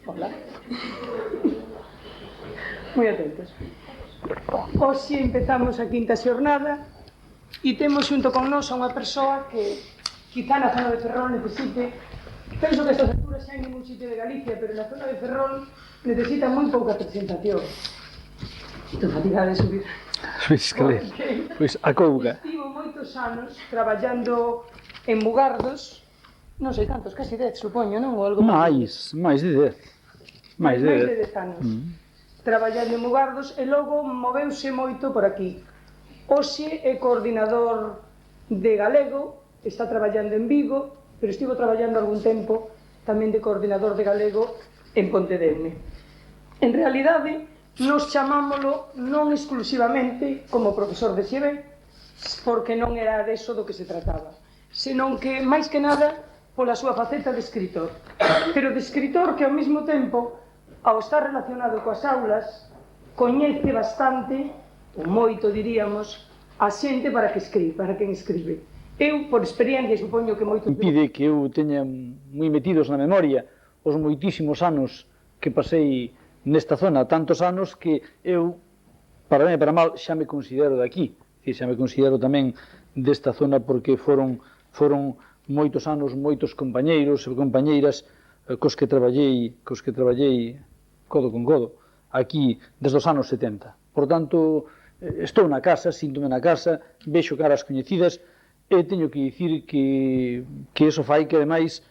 Hola. Moi atentos. Hoxe empezamos a quinta xornada e temos xunto con nós a unha persoa que quizá na zona de Ferrol necesite, penso que estas alturas xa en ningún sitio de Galicia, pero na zona de Ferrol necesita moi pouca presentación. Estou fatigada de subir. Pois a couga. Estivo moitos anos traballando en Mugardos, non sei cantos, casi 10, supoño, non? Ou algo máis de 10. Máis de 10 anos. Traballando en Mugardos e logo moveuse moito por aquí. Hoxe é coordinador de galego, está traballando en Vigo, pero estivo traballando algún tempo tamén de coordinador de galego en Pontedeume. En realidade, nos chamámolo non exclusivamente como profesor de XB, porque non era deso do que se trataba, senón que, máis que nada, pola súa faceta de escritor. Pero de escritor que ao mesmo tempo, ao estar relacionado coas aulas, coñece bastante, ou moito diríamos, a xente para que escribe, para quen escribe. Eu, por experiencia, supoño que moito... Impide que eu teña moi metidos na memoria os moitísimos anos que pasei nesta zona, tantos anos que eu, para ben e para mal, xa me considero de aquí. Xa me considero tamén desta zona porque foron moitos anos, moitos compañeiros e compañeiras cos que traballei codo con codo, aquí desde os anos 70. Por tanto, estou na casa, síntome na casa, vexo caras coñecidas e teño que dicir que eso fai que, ademais,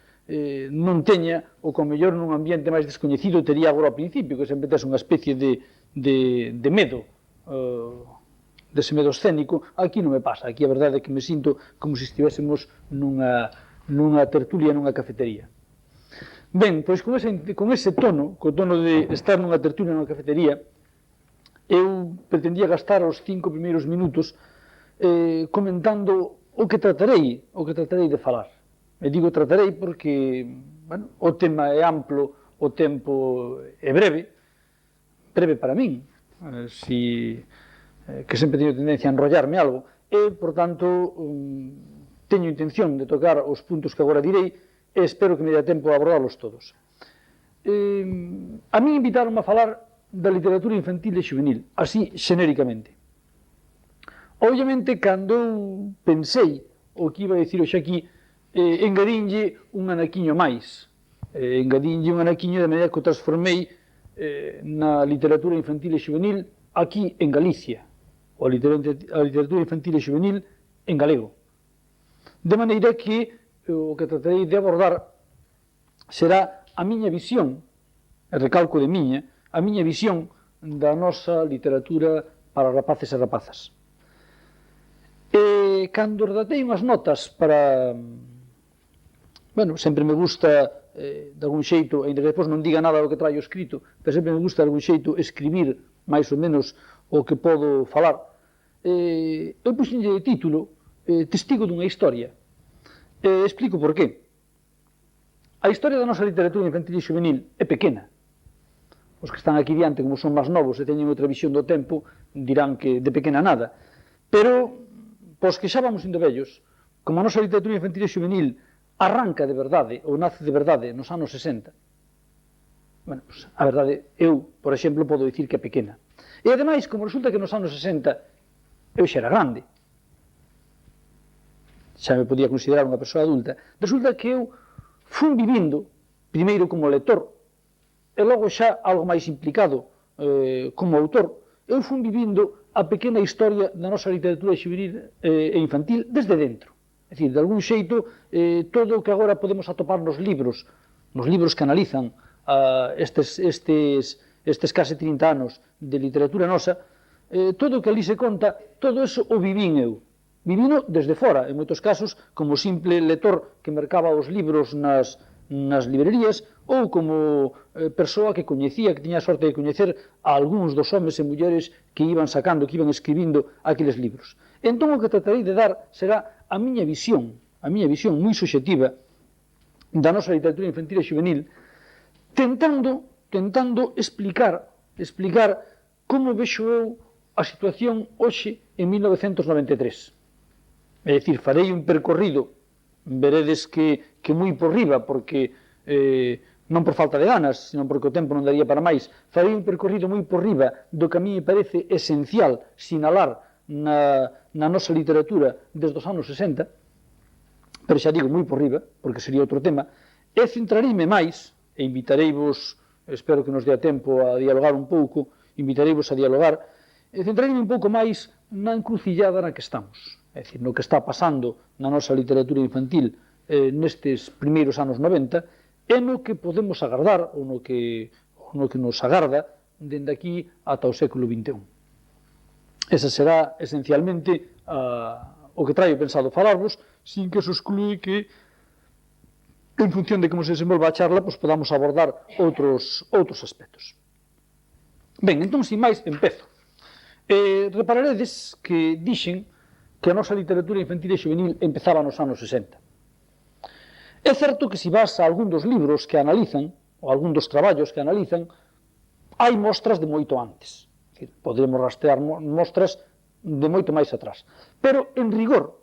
non teña, ou con mellor nun ambiente máis descoñecido tería agora ao principio, que sempre tes unha especie de medo, dese medo escénico. Aquí non me pasa, aquí a verdade é que me sinto como se estivésemos nunha tertulia, nunha cafetería. Ben, pois con ese tono, co tono de estar nunha tertulia, nunha cafetería, eu pretendía gastar os 5 primeiros minutos comentando o que tratarei de falar. E digo tratarei porque, bueno, o tema é amplo, o tempo é breve para min, que sempre teño tendencia a enrollarme algo, e, por tanto, teño intención de tocar os puntos que agora direi e espero que me dé tempo a abordalos todos. A min invitaron a falar da literatura infantil e juvenil, así, xenéricamente. Obviamente, cando eu pensei o que iba a dicir hoxe aquí, engadinlle un anaquiño máis. Engadinlle un anaquiño de maneira que o transformei na literatura infantil e juvenil aquí en Galicia, ou a literatura infantil e juvenil en galego. De maneira que o que tratarei de abordar será a miña visión, e recalco de miña, a miña visión da nosa literatura para rapaces e rapazas. E cando redactei unhas notas para... Bueno, sempre me gusta, de algún xeito, ainda que depois non diga nada do que traio escrito, pero sempre me gusta, de algún xeito, escribir máis ou menos o que podo falar. Eu puxenlle de título Testigo dunha historia. Explico por qué. A historia da nosa literatura infantil e juvenil é pequena. Os que están aquí diante, como son máis novos e teñen outra visión do tempo, dirán que de pequena nada. Pero, pos que xa vamos indo vellos, como a nosa literatura infantil e juvenil arranca de verdade, ou nace de verdade, nos anos 60, bueno, pues, a verdade, eu, por exemplo, podo dicir que é pequena. E, ademais, como resulta que nos anos 60 eu xa era grande, xa me podía considerar unha persoa adulta, resulta que eu fui vivindo, primeiro como lector, e logo xa algo máis implicado como autor, eu fui vivindo a pequena historia da nosa literatura juvenil e infantil desde dentro. É dicir, de algún xeito, todo o que agora podemos atopar nos libros que analizan estes case 30 anos de literatura nosa, todo o que ali se conta, todo eso o vivín eu. Vivino desde fora, en moitos casos, como simple lector que mercaba os libros nas librerías ou como persoa que coñecía, que tiña a sorte de coñecer a algúns dos homes e mulleres que iban sacando, que iban escribindo aqueles libros. Entón, o que tratarei de dar será a miña visión moi subxectiva da nosa literatura infantil e juvenil, tentando explicar como vexo eu a situación hoxe en 1993. É dicir, farei un percorrido, veredes que moi por riba, porque non por falta de ganas, sino porque o tempo non daría para máis, farei un percorrido moi por riba do que a mí me parece esencial sinalar na nosa literatura desde os anos 60, pero xa digo moi por riba, porque sería outro tema, e centrareime máis, e invitareivos, espero que nos dea tempo a dialogar un pouco, invitareivos a dialogar, e centrareime un pouco máis na encrucillada na que estamos, é dicir, no que está pasando na nosa literatura infantil nestes primeiros anos 90, e no que podemos agardar, ou no que nos agarda, dende aquí ata o século XXI. Esa será, esencialmente, o que traio pensado falarvos, sin que eso exclui que, en función de como se desenvolva a charla, pues podamos abordar outros aspectos. Ben, entón, sin máis, empezo. Repararedes que dixen que a nosa literatura infantil e juvenil empezaba nos anos 60. É certo que se vas a algún dos libros que analizan, ou algún dos traballos que analizan, hai mostras de moito antes. Podemos rastrear mostras de moito máis atrás. Pero, en rigor,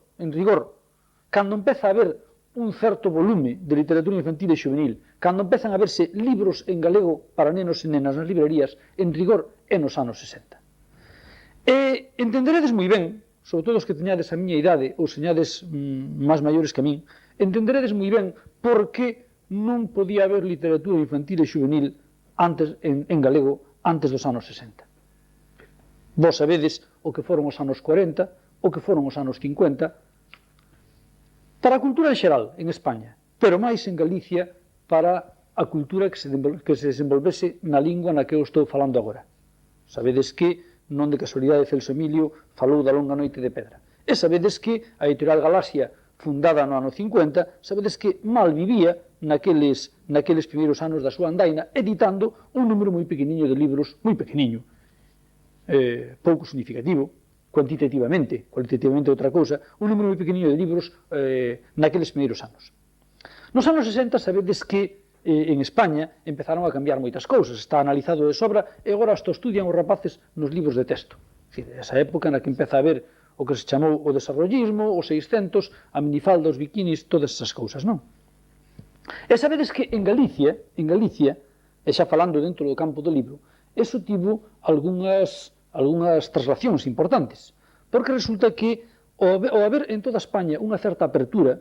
cando empeza a haber un certo volume de literatura infantil e juvenil, cando empezan a verse libros en galego para nenos e nenas nas librerías, en rigor é nos anos 60. E entenderedes moi ben, sobre todo os que teñades a miña idade ou señades máis maiores que a min, entenderedes moi ben por que non podía haber literatura infantil e juvenil en galego antes dos anos 60. Vos sabedes o que foron os anos 40, o que foron os anos 50, para a cultura en xeral, en España, pero máis en Galicia para a cultura que se desenvolvese na lingua na que eu estou falando agora. Sabedes que, non de casualidade, Celso Emilio falou da Longa Noite de Pedra. E sabedes que a editorial Galaxia, fundada no ano 50, sabedes que mal vivía naqueles primeiros anos da súa andaina, editando un número moi pequeniño de libros, moi pequeniño, pouco significativo, cualitativamente outra cousa, un número moi pequeniño de libros naqueles primeiros anos. Nos anos 60 sabedes que en España empezaron a cambiar moitas cousas, está analizado de sobra e agora isto estudian os rapaces nos libros de texto. Esa época na que empeza a haber o que se chamou o desarrollismo, os 600, a minifalda, os bikinis, todas esas cousas, non? E sabedes que en Galicia, e xa falando dentro do campo do libro, eso tivo algunhas traslacións importantes, porque resulta que ao haber en toda España unha certa apertura,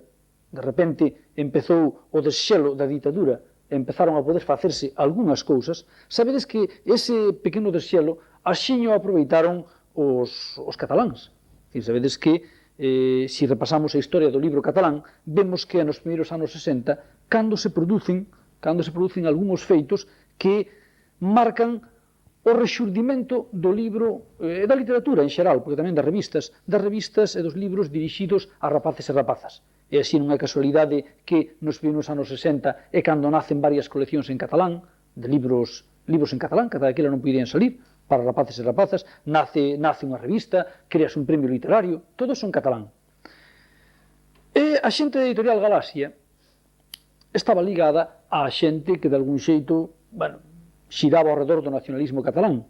de repente empezou o desxelo da ditadura, empezaron a poder facerse algunhas cousas, sabedes que ese pequeno desxelo axiño aproveitaron os cataláns. Sabedes que, se repasamos a historia do libro catalán, vemos que nos primeiros anos 60, cando se producen algúns feitos que marcan o rexurdimento do libro e da literatura en xeral, porque tamén das revistas e dos libros dirixidos a rapaces e rapazas. E así non é casualidade que nos primeiros anos 60 é cando nacen varias coleccións en catalán, de libros en catalán, que daquela non podían salir, para rapaces e rapazas, nace unha revista, creas un premio literario, todo son catalán. E a xente da editorial Galaxia estaba ligada á xente que de algún xeito, xiraba ao redor do nacionalismo catalán.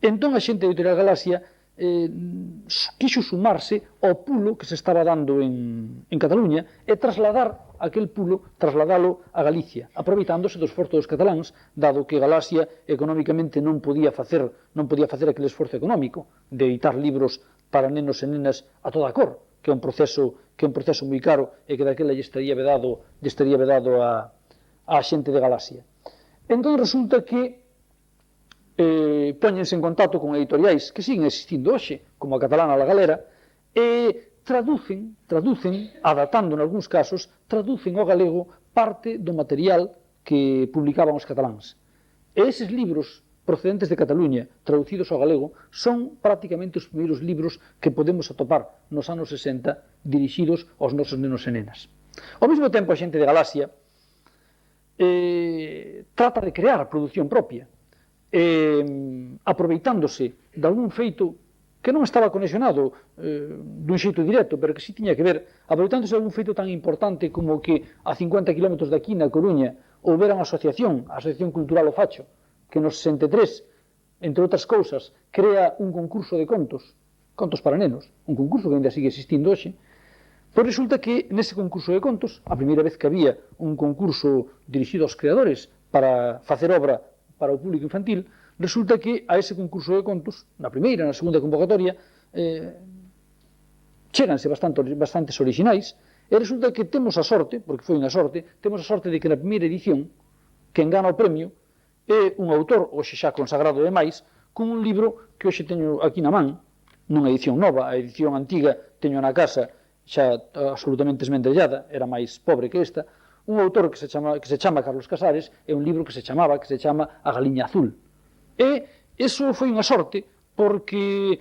Entón a xente da editorial Galaxia quixo sumarse ao pulo que se estaba dando en Cataluña e trasladalo a Galicia, aproveitándose do esforzo dos cataláns, dado que Galaxia económicamente non podía facer aquele esforzo económico de editar libros para nenos e nenas a toda a cor, que é un proceso moi caro e que daquela lle estaría vedado á xente de Galaxia. Entón resulta que póñense en contacto con editoriais que siguen existindo hoxe, como a Catalana La Galera, e traducen, adaptando en algúns casos, traducen ao galego parte do material que publicaban os cataláns. E eses libros procedentes de Cataluña, traducidos ao galego, son prácticamente os primeiros libros que podemos atopar nos anos 60 dirixidos aos nosos nenos e nenas. Ao mesmo tempo, a xente de Galaxia trata de crear a produción propia, aproveitándose de algún feito que non estaba conexionado dun xeito directo, pero que sí tiña que ver, aproveitándose de algún feito tan importante como que a 50 km de aquí, na Coruña, houbera unha asociación, a Asociación Cultural O Facho, que nos 63, entre outras cousas, crea un concurso de contos para nenos, un concurso que ainda sigue existindo hoxe. Pois resulta que nese concurso de contos, a primeira vez que había un concurso dirixido aos creadores para facer obra para o público infantil, resulta que a ese concurso de contos, na primeira, na segunda convocatoria, cheganse bastantes orixinais, e resulta que temos a sorte, porque foi unha sorte, temos a sorte de que na primeira edición, quen gana o premio é un autor, hoxe xa consagrado demais, con un libro que hoxe teño aquí na man, nunha edición nova, a edición antiga teño na casa xa absolutamente esmendellada, era máis pobre que esta, un autor que se chama Carlos Casares, e un libro que se chama A Galiña Azul. E iso foi unha sorte, porque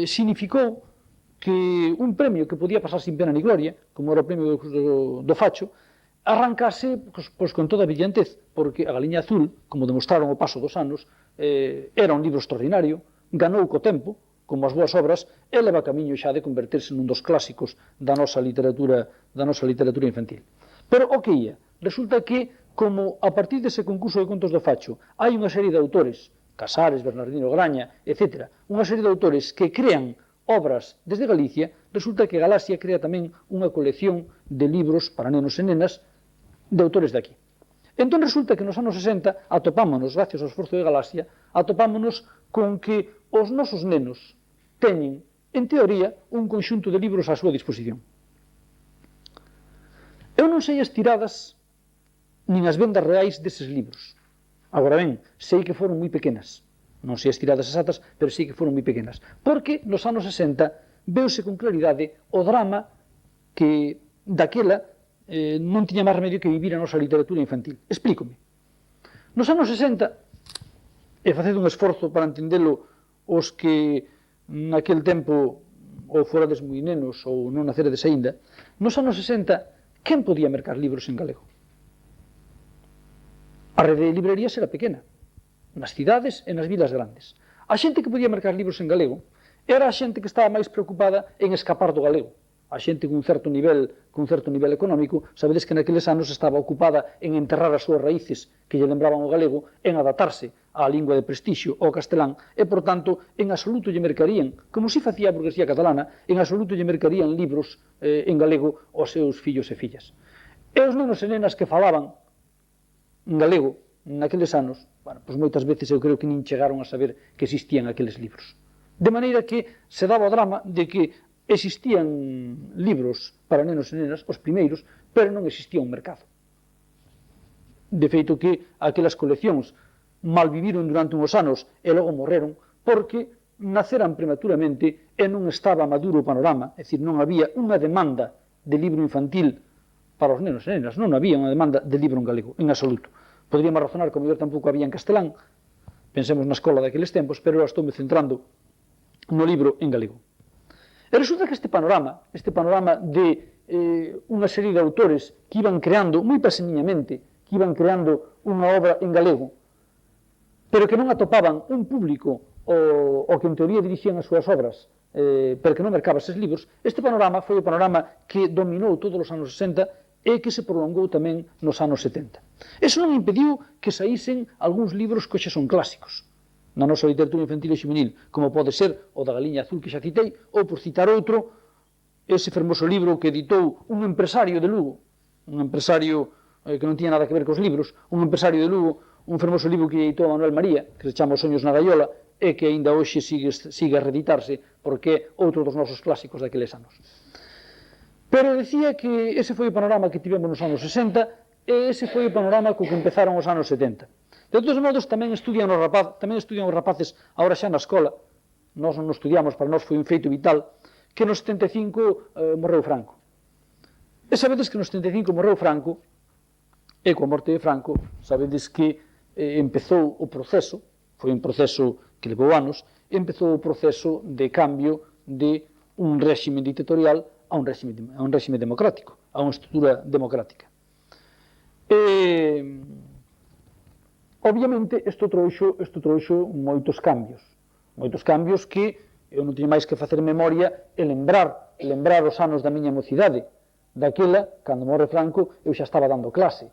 significou que un premio que podía pasar sin pena ni gloria, como era o premio do Facho, arrancase con toda a brillantez, porque A Galiña Azul, como demostraron o paso dos anos, era un libro extraordinario, ganou co tempo, como as boas obras, e leva camiño xa de converterse nun dos clásicos da nosa literatura infantil. Pero o que ia? Resulta que, como a partir dese concurso de contos do Facho, hai unha serie de autores, Casares, Bernardino Graña, etc., unha serie de autores que crean obras desde Galicia, resulta que Galaxia crea tamén unha colección de libros para nenos e nenas de autores de aquí. Entón resulta que nos anos 60 atopámonos, gracias ao esforzo de Galaxia, atopámonos con que os nosos nenos teñen, en teoría, un conxunto de libros á súa disposición. Eu non sei as tiradas nin as vendas reais deses libros. Agora ben, sei que foron moi pequenas. Non sei as tiradas exactas, pero sei que foron moi pequenas. Porque nos anos 60 veuse con claridade o drama que daquela non tiña máis remedio que vivir a nosa literatura infantil. Explícome. Nos anos 60, e faced un esforzo para entendelo os que naquel tempo ou forades moi nenos ou non naceredes aínda, nos anos 60, quen podía mercar libros en galego? A rede de librerías era pequena, nas cidades e nas vilas grandes. A xente que podía mercar libros en galego era a xente que estaba máis preocupada en escapar do galego. A xente cun certo nivel económico, sabedes que naqueles anos estaba ocupada en enterrar as súas raíces que lle lembraban o galego, en adaptarse á lingua de prestixio, ao castelán, e, por tanto, en absoluto lle mercarían, como si facía a burguesía catalana, en absoluto lle mercarían libros en galego aos seus fillos e fillas. E os nenos e nenas que falaban en galego naqueles anos, pois moitas veces eu creo que nin chegaron a saber que existían aqueles libros. De maneira que se daba o drama de que existían libros para nenos e nenas, os primeiros, pero non existía un mercado. De feito que aquelas coleccións malviviron durante uns anos e logo morreron porque naceran prematuramente e non estaba maduro o panorama, é dicir, non había unha demanda de libro infantil para os nenos e nenas, non había unha demanda de libro en galego, en absoluto. Poderíamos razonar que mellor tampouco había en castelán, pensemos na escola daqueles tempos, pero eu estou me centrando no libro en galego. E resulta que este panorama de unha serie de autores que iban creando, moi paseniñamente, que iban creando unha obra en galego, pero que non atopaban un público o que en teoría dirixían as súas obras, pero que non mercaba eses libros, este panorama foi o panorama que dominou todos os anos 60 e que se prolongou tamén nos anos 70. Eso non impediu que saísen algúns libros que hoxe son clásicos na nosa literatura infantil e xuvenil, como pode ser o da Galiña Azul que xa citei, ou, por citar outro, ese fermoso libro que editou un empresario de Lugo, un empresario que non tiña nada que ver cos libros, un empresario de Lugo, un fermoso libro que editou a Manuel María, que se chama Os soños na gaiola, e que aínda hoxe sigue a reeditarse, porque é outro dos nosos clásicos daqueles anos. Pero decía que ese foi o panorama que tivemos nos anos 60 e ese foi o panorama co que empezaron os anos 70. De todos modos, tamén estudian os rapaces agora xa na escola, nós non estudiamos, para nós foi un feito vital, que no 75 morreu Franco. E sabedes que no 75 morreu Franco, e coa morte de Franco, sabedes que empezou o proceso, foi un proceso que levou anos, empezou o proceso de cambio de un réxime dictatorial a un réxime democrático, a unha estrutura democrática. Obviamente, isto trouxo moitos cambios que eu non teño máis que facer memoria e lembrar os anos da miña mocidade. Daquela, cando morre Franco, eu xa estaba dando clase,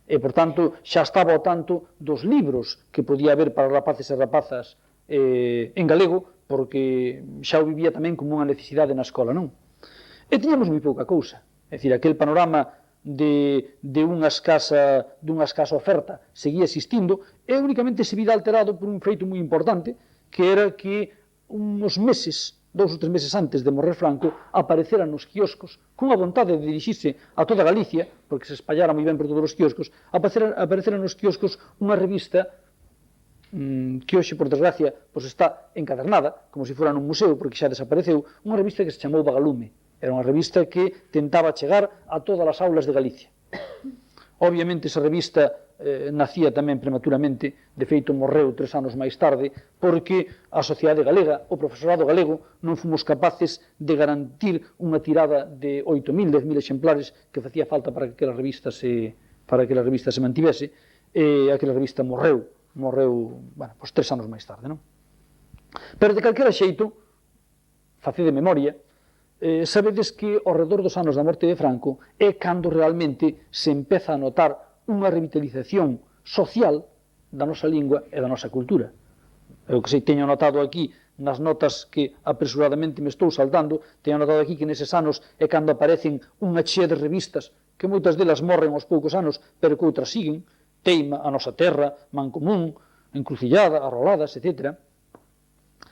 e, por tanto, xa estaba ao tanto dos libros que podía haber para rapaces e rapazas en galego, porque xa o vivía tamén como unha necesidade na escola, non? E tiñamos moi pouca cousa, é dicir, aquel panorama de unha escasa oferta seguía existindo, e únicamente se vira alterado por un feito moi importante, que era que uns meses, 2 ou 3 meses antes de morrer Franco, aparecera nos quioscos, cunha vontade de dirixirse a toda Galicia, porque se espallara moi ben por todos os quioscos, aparecera nos quioscos unha revista que hoxe, por desgracia, está encadernada, como se fora nun museo, porque xa desapareceu, unha revista que se chamou Vagalume. Era unha revista que tentaba chegar a todas as aulas de Galicia. Obviamente, esa revista nacía tamén prematuramente, de feito morreu 3 anos máis tarde, porque a sociedade galega, o profesorado galego, non fomos capaces de garantir unha tirada de 8.000, 10.000 exemplares que facía falta para que aquela revista se mantivese, e aquela revista morreu, bueno, 3 anos máis tarde, non? Pero de calquera xeito, facede memoria, sabedes que ao redor dos anos da morte de Franco é cando realmente se empeza a notar unha revitalización social da nosa lingua e da nosa cultura. Eu que sei, teño notado aquí nas notas que apresuradamente me estou saltando, teño notado aquí que neses anos é cando aparecen unha chea de revistas que moitas delas morren aos poucos anos, pero que outras siguen, Teima, A Nosa Terra, Mancomún, Encrucillada, Arroladas, etc.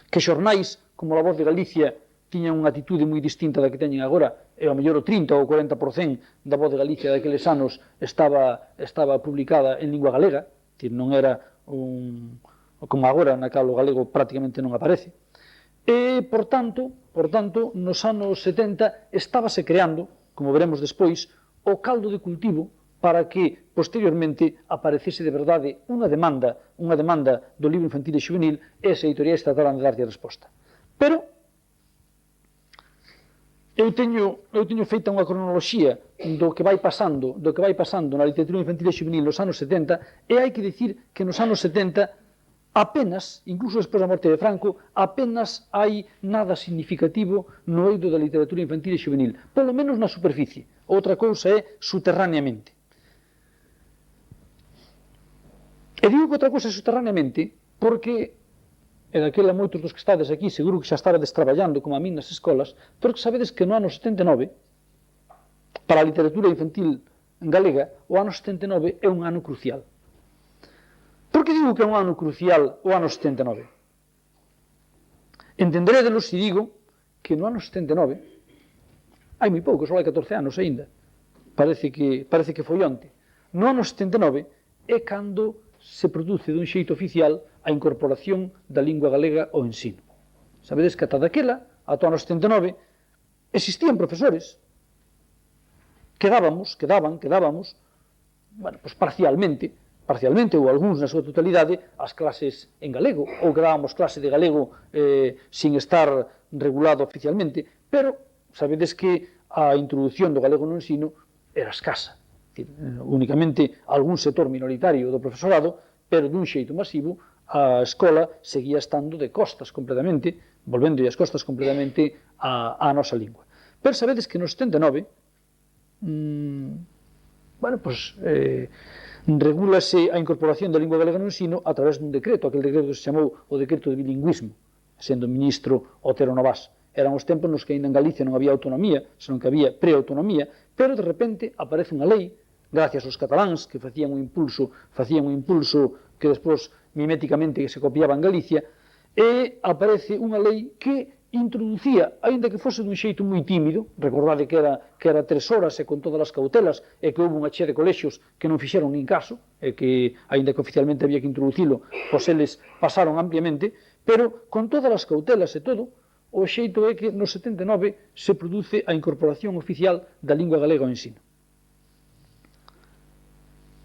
Que xornais como La Voz de Galicia tiñan unha atitude moi distinta da que teñen agora, e ao mellor o 30 ou 40% da Voz de Galicia daqueles anos estaba publicada en lingua galega, non era como agora, na cal o galego prácticamente non aparece. E, por tanto, nos anos 70 estábase creando, como veremos despois, o caldo de cultivo para que, posteriormente, aparecese de verdade unha demanda do libro infantil e juvenil, e as editoriais trataran de darlle a resposta. Pero eu teño feita unha cronoloxía do que vai pasando na literatura infantil e juvenil nos anos 70, e hai que dicir que nos anos 70 apenas, incluso despois da morte de Franco, apenas hai nada significativo no eido da literatura infantil e juvenil, polo menos na superficie. Outra cousa é subterraneamente. E digo que outra cousa é subterraneamente porque, e daquela moitos dos que estades aquí seguro que xa estarades traballando como a min nas escolas, pero que sabedes que no ano 79, para a literatura infantil galega, o ano 79 é un ano crucial. Por que digo que é un ano crucial o ano 79? Entenderédelo se digo que no ano 79, hai moi pouco, só hai 14 anos aínda, parece que foi onte, no ano 79 é cando se produce dun xeito oficial a incorporación da lingua galega ao ensino. Sabedes que ata daquela, ata o ano 79, existían profesores, quedaban, bueno, pues parcialmente, ou algúns na súa totalidade, as clases en galego, ou que dábamos clase de galego sin estar regulado oficialmente, pero sabedes que a introducción do galego no ensino era escasa. Únicamente algún sector minoritario do profesorado, pero dun xeito masivo, a escola seguía estando de costas completamente, volvendo as costas completamente á nosa lingua. Pero sabedes que no 79, regúlase a incorporación da lingua galega no ensino a través dun decreto, aquel decreto que se chamou o decreto de bilingüismo, sendo ministro Otero Novás. Eran os tempos nos que ainda en Galicia non había autonomía, senón que había preautonomía, pero de repente aparece unha lei, gracias aos cataláns que facían un impulso que despois miméticamente se copiaba en Galicia, e aparece unha lei que introducía, aínda que fose dun xeito moi tímido, recordade que era 3 horas e con todas as cautelas, e que houve unha chea de colexios que non fixeron nin caso, e que, aínda que oficialmente había que introducilo, pois eles pasaron ampliamente, pero con todas as cautelas e todo, o xeito é que no 79 se produce a incorporación oficial da lingua galega ao ensino.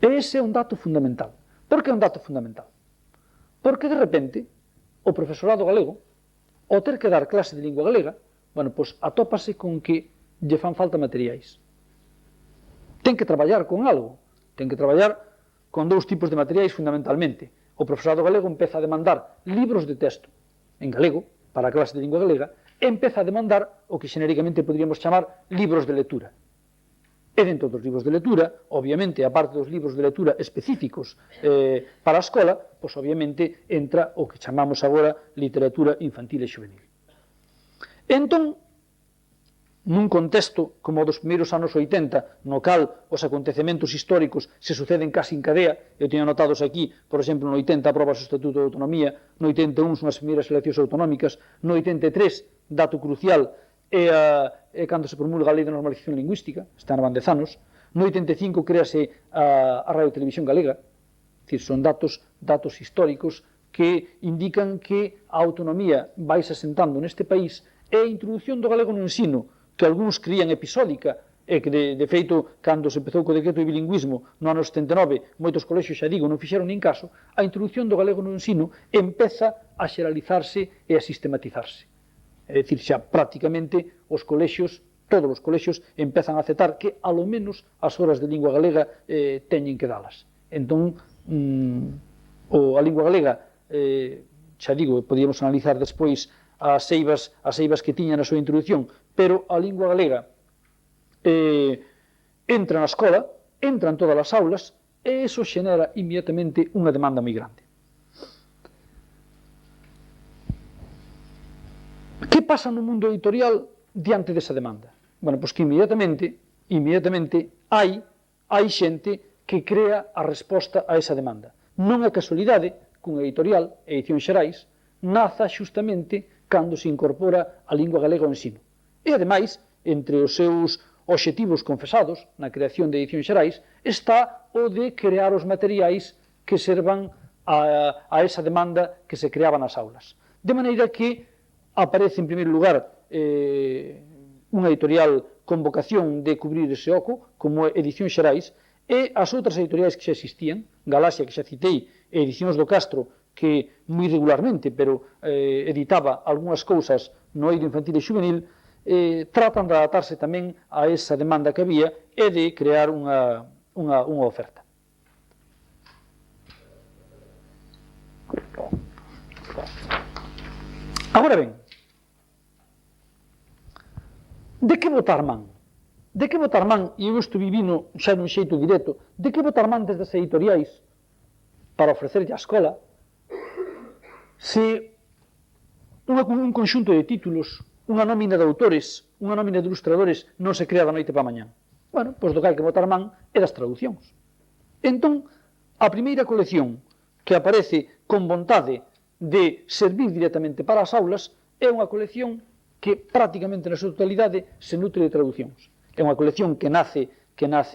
E ese é un dato fundamental. Por que é un dato fundamental? Porque, de repente, o profesorado galego, ao ter que dar clase de lingua galega, atópase con que lle fan falta materiais. Ten que traballar con algo. Ten que traballar con 2 tipos de materiais fundamentalmente. O profesorado galego empeza a demandar libros de texto en galego, para a clase de lingua galega, e empeza a demandar o que xenéricamente poderíamos chamar libros de lectura. E dentro dos libros de lectura, obviamente, a parte dos libros de lectura específicos para a escola, pois obviamente entra o que chamamos agora literatura infantil e juvenil. Entón, nun contexto como o dos primeiros anos 80, no cal os acontecementos históricos se suceden casi en cadea. Eu teño anotados aquí, por exemplo, no 80 aprobas o Estatuto de Autonomía, no 81 son as primeiras eleccións autonómicas, no 83, dato crucial, é cando se promulga a Lei de Normalización Lingüística, está na Bandezanos, no 85 créase a Radio Televisión Galega. Son datos históricos que indican que a autonomía vai se asentando neste país e a introducción do galego no ensino, que algúns crían episódica, e que, de feito, cando se empezou co decreto de bilingüismo no ano 79, moitos colexios, xa digo, non fixeron nin caso, a introducción do galego no ensino empeza a xeralizarse e a sistematizarse. É dicir, xa prácticamente os colexios, todos os colexios, empezan a aceptar que, alo menos, as horas de lingua galega teñen que dalas. Entón, a lingua galega, xa digo, podíamos analizar despois as eivas que tiña na súa introducción, pero a lingua galega entra na escola, entra en todas as aulas, e iso xenera inmediatamente unha demanda moi grande. Que pasa no mundo editorial diante desa demanda? Bueno, pois que inmediatamente hai xente que crea a resposta a esa demanda. Non é casualidade que unha editorial, Edicións Xerais, naza xustamente cando se incorpora a lingua galega ao ensino. E, ademais, entre os seus obxectivos confesados na creación de Edicións Xerais está o de crear os materiais que servan a esa demanda que se creaba nas aulas. De maneira que aparece, en primeiro lugar, unha editorial con vocación de cubrir ese oco, como Edicións Xerais, e as outras editoriais que xa existían, Galaxia, que xa citei, e Edicións do Castro, que moi regularmente, pero editaba algunhas cousas no eido infantil e juvenil, tratan de adaptarse tamén a esa demanda que había e de crear unha oferta. Agora ben, de que botar man? De que botar man, e eu isto vivino xa nun xeito directo, de que botar man desde as editoriais para ofrecerlle á escola se un conxunto de títulos, unha nómina de autores, unha nómina de ilustradores non se crea da noite para mañá? Bueno, pois do que hai que botar man é das traducións. Entón, a primeira colección que aparece con vontade de servir directamente para as aulas é unha colección que prácticamente na súa totalidade se nutre de traducións. É unha colección que nace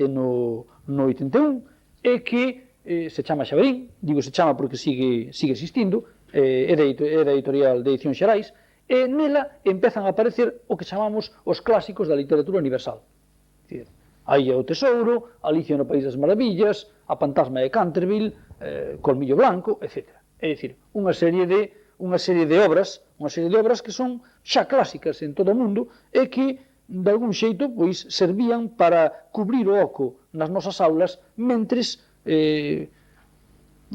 no 81 e que se chama Xabarín, digo se chama porque sigue existindo, é da editorial de Edicións Xerais, e nela empezan a aparecer o que chamamos os clásicos da literatura universal. A Illa do Tesouro, Alicia no País das Maravillas, A Fantasma de Canterville, Colmillo Blanco, etc. É dicir, unha serie de obras que son xa clásicas en todo o mundo e que, de algún xeito, pois, servían para cubrir o oco nas nosas aulas mentres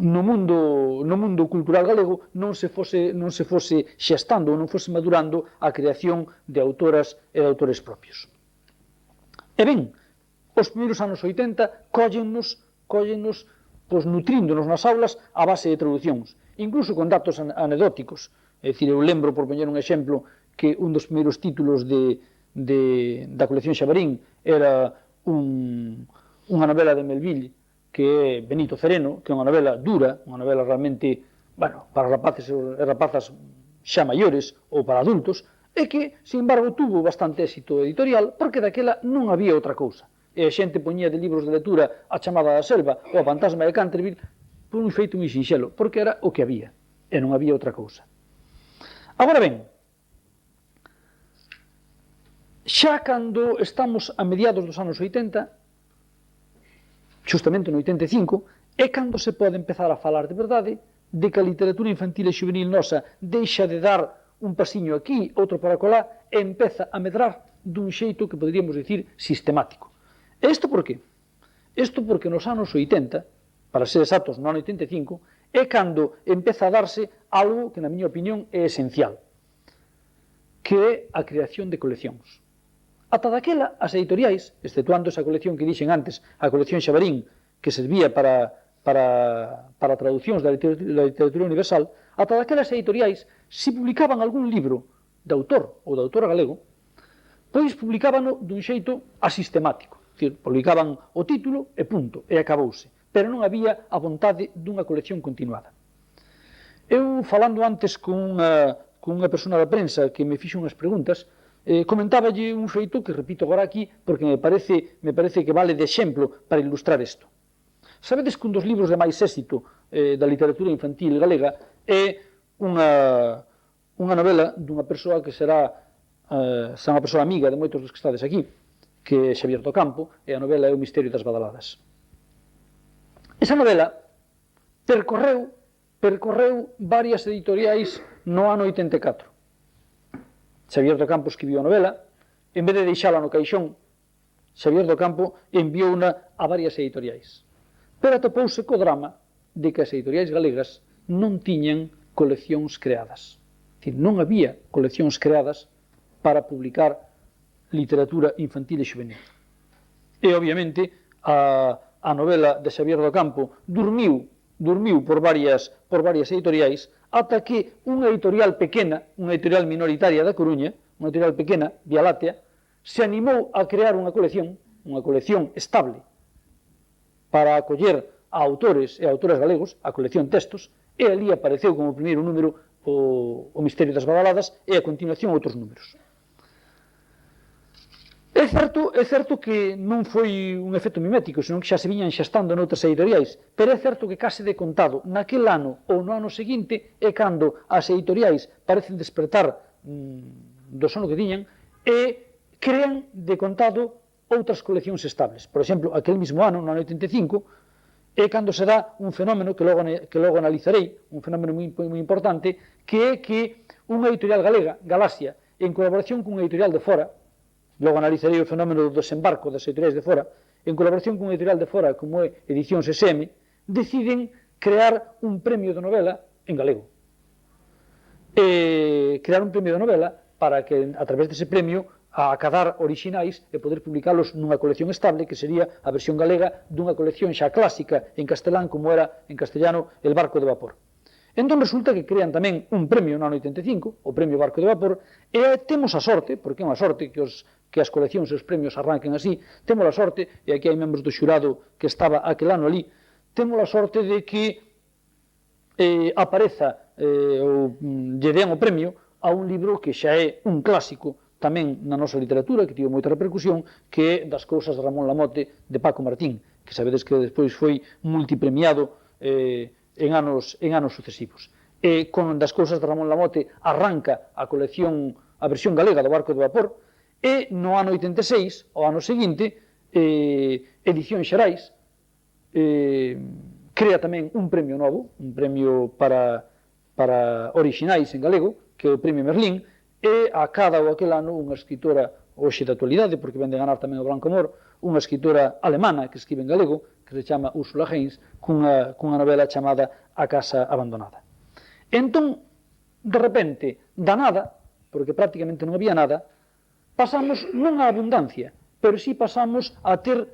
no mundo cultural galego non se fose xestando ou non fose madurando a creación de autoras e de autores propios. E ben, os primeiros anos 80 cóllennos pois, nutríndonos nas aulas a base de traducións, incluso con datos anecdóticos. É dicir, eu lembro, por poñer un exemplo, que un dos primeiros títulos da colección Xabarín era unha novela de Melville, que é Benito Cereno, que é unha novela dura, unha novela realmente, bueno, para rapaces e rapazas xa maiores ou para adultos, e que, sin embargo, tuvo bastante éxito editorial porque daquela non había outra cousa. E a xente poñía de libros de lectura A Chamada da Selva ou A Fantasma de Canterville por un feito moi sinxelo, porque era o que había, e non había outra cousa. Agora ben, xa cando estamos a mediados dos anos 80, justamente no 85, é cando se pode empezar a falar de verdade de que a literatura infantil e juvenil nosa deixa de dar un pasiño aquí, outro para colá, e empeza a medrar dun xeito que poderíamos dicir sistemático. E isto por qué? Isto porque nos anos 80, para ser exactos no ano 85, é cando empeza a darse algo que, na miña opinión, é esencial, que é a creación de coleccións. Ata daquela, as editoriais, exceptuando esa colección que dixen antes, a colección Xabarín, que servía para traducións da literatura universal, ata daquelas editoriais, se publicaban algún libro de autor ou de autora galego, pois publicábano dun xeito asistemático. Publicaban o título e punto, e acabouse. Pero non había a vontade dunha colección continuada. Eu, falando antes con unha persona da prensa que me fixo unhas preguntas, comentáballe un feito que repito agora aquí porque me parece que vale de exemplo para ilustrar isto. Sabedes que un dos libros de máis éxito da literatura infantil galega é unha novela dunha persoa que será unha persoa amiga de moitos dos que estades aquí, que é Xavier do Campo, e a novela é O misterio das badaladas. Esa novela percorreu varias editoriais no ano 84. Xavier do Campo escribiu a novela, en vez de deixala no caixón, Xavier do Campo enviou-na a varias editoriais. Pero atopouse co drama de que as editoriais galegas non tiñan coleccións creadas. Non había coleccións creadas para publicar literatura infantil e juvenil. E, obviamente, a novela de Xavier do Campo dormiu por varias editoriais ata que unha editorial pequena, unha editorial minoritaria da Coruña, unha editorial pequena, Vía Láctea, se animou a crear unha colección estable para acoller a autores e autoras galegos, a colección Textos, e ali apareceu como primeiro número o misterio das badaladas e a continuación outros números. É certo que non foi un efecto mimético, senón que xa se viñan xastando noutras editoriais, pero é certo que case de contado naquel ano ou no ano seguinte é cando as editoriais parecen despertar do sono que tiñan e crean de contado outras coleccións estables. Por exemplo, aquel mismo ano, no ano 85, é cando se dá un fenómeno que logo analizarei, un fenómeno moi importante, que é que unha editorial galega, Galaxia, en colaboración cunha editorial de fora, logo analizarei o fenómeno do desembarco das editoriais de fora, en colaboración cunha editorial de fora como é Edicións SM, deciden crear un premio de novela en galego. Crear un premio de novela para que, a través dese premio, a acadar orixinais e poder publicalos nunha colección estable que sería a versión galega dunha colección xa clásica en castelán como era en castellano El barco de vapor. Entón resulta que crean tamén un premio no ano 85, o premio Barco de Vapor, e temos a sorte, porque é unha sorte que as coleccións e os premios arranquen así, temos a sorte, e aquí hai membros do xurado que estaba aquel ano ali, temos a sorte de que apareza ou lle den o premio a un libro que xa é un clásico tamén na nosa literatura, que tivo moita repercusión, que é Das cousas de Ramón Lamote, de Paco Martín, que sabedes que despois foi multipremiado en anos sucesivos. Con Das cousas de Ramón Lamote arranca a versión galega do Barco de Vapor, e no ano 86, o ano seguinte, Edicións Xerais crea tamén un premio novo, un premio para orixinais en galego, que é o Premio Merlín, e a cada ou aquel ano unha escritora hoxe de actualidade, porque ven de ganar tamén o Branco Amor, unha escritora alemana que escribe en galego, que se chama Úrsula Heinz, cunha novela chamada A casa abandonada. Entón, de repente, da nada, porque prácticamente non había nada, pasamos non a abundancia, pero sí pasamos a ter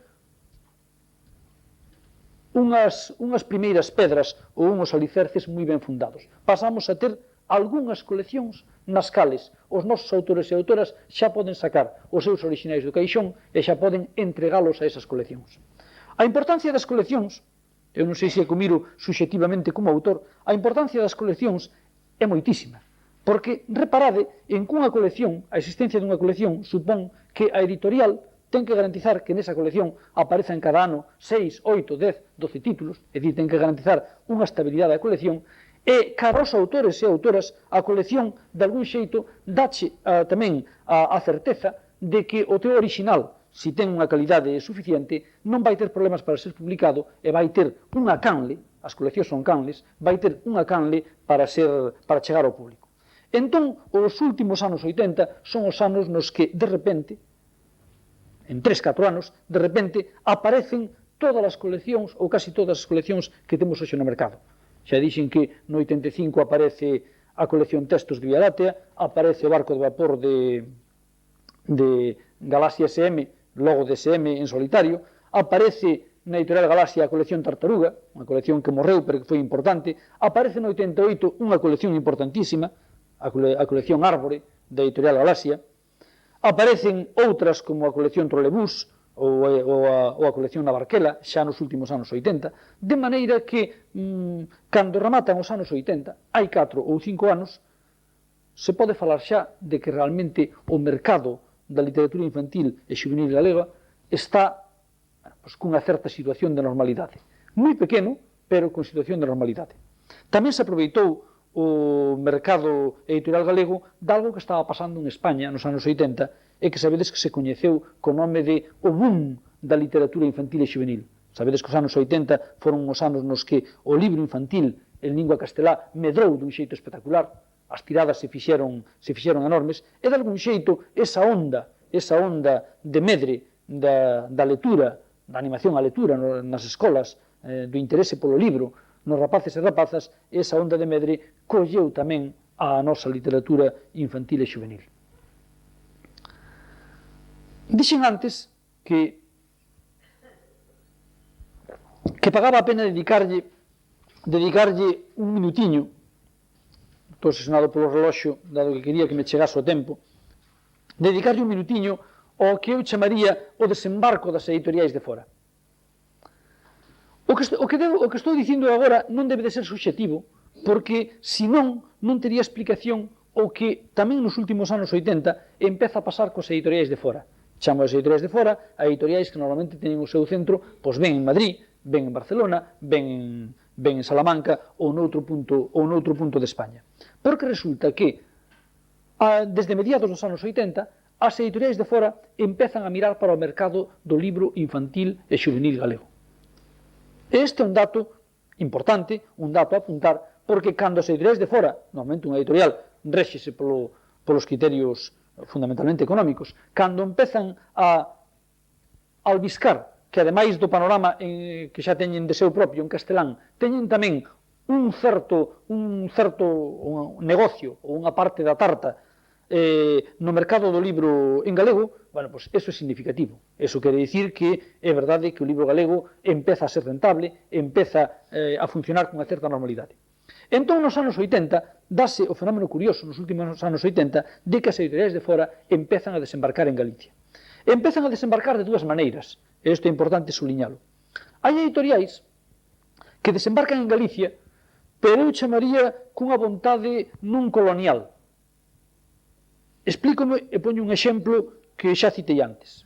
unhas primeiras pedras ou unhos alicerces moi ben fundados. Pasamos a ter algunhas coleccións nas cales os nosos autores e autoras xa poden sacar os seus orixinais do caixón e xa poden entregalos a esas coleccións. A importancia das coleccións, eu non sei se que o miro subxectivamente como autor, a importancia das coleccións é moitísima, porque reparade en que unha colección, a existencia dunha colección, supón que a editorial ten que garantizar que nesa colección aparezan cada ano 6, 8, 10, 12 títulos, é dicir, ten que garantizar unha estabilidade da colección, e cara aos autores e autoras a colección de algún xeito dache tamén a certeza de que o teu original, se ten unha calidade suficiente, non vai ter problemas para ser publicado e vai ter unha canle, as coleccións son canles, vai ter unha canle para chegar ao público. Entón, os últimos anos 80 son os anos nos que, de repente, en 3-4 anos, de repente, aparecen todas as coleccións, ou casi todas as coleccións que temos hoxe no mercado. Xa dixen que no 85 aparece a colección Textos de Vía Láctea, aparece o Barco de Vapor de Galaxia SM, logo de SM en solitario, aparece na editorial Galaxia a colección Tartaruga, unha colección que morreu pero que foi importante, aparece no 88 unha colección importantísima, a colección Árbore, da editorial Galaxia, Aparecen outras como a colección Trolebús ou a colección Navarquela, xa nos últimos anos 80, de maneira que, cando rematan os anos 80, hai 4 ou 5 anos, se pode falar xa de que realmente o mercado da literatura infantil e xuvenil galega está cunha certa situación de normalidade. Moi pequeno, pero con situación de normalidade. Tamén se aproveitou o mercado editorial galego de algo que estaba pasando en España nos anos 80 e que sabedes que se coñeceu co nome de o boom da literatura infantil e xuvenil. Sabedes que os anos 80 foron os anos nos que o libro infantil en lingua castelá medrou dun xeito espectacular, as tiradas se fixeron enormes, e de algún xeito esa onda de medre da lectura, da animación á lectura nas escolas, do interese polo libro, nos rapaces e rapazas, esa onda de medre colleu tamén a nosa literatura infantil e xuvenil. Dixen antes que pagaba a pena dedicarlle un minutiño, estou obsesionado polo reloxo, dado que quería que me chegase o tempo, dedicarlle un minutiño ao que eu chamaría o desembarco das editoriais de fora. O que estou dicindo agora non debe de ser subxetivo, porque, senón, non tería explicación o que tamén nos últimos anos 80 empeza a pasar cos editoriais de fora. Chamo as editoriais de fora a editoriais que normalmente teñen o seu centro, pois ben en Madrid, ben en Barcelona, ben en Salamanca ou noutro punto de España. Porque resulta que, desde mediados dos anos 80, as editoriais de fora empezan a mirar para o mercado do libro infantil e xuvenil galego. Este é un dato importante, un dato a apuntar, porque cando as editoriais de fora, normalmente unha editorial réxese polos criterios fundamentalmente económicos, cando empezan a albiscar que ademais do panorama que xa teñen de seu propio en castelán, teñen tamén un certo negocio ou unha parte da tarta no mercado do libro en galego, bueno, pois eso é significativo. Eso quere dicir que é verdade que o libro galego empeza a ser rentable, empeza a funcionar con unha certa normalidade. Entón, nos anos 80, dase o fenómeno curioso nos últimos anos 80 de que as editoriais de fora empezan a desembarcar en Galicia. Empezan a desembarcar de dúas maneiras, e isto é importante suliñalo. Hai editoriais que desembarcan en Galicia, pero eu chamaría cunha vontade non colonial. Explícome e poño un exemplo que xa citei antes.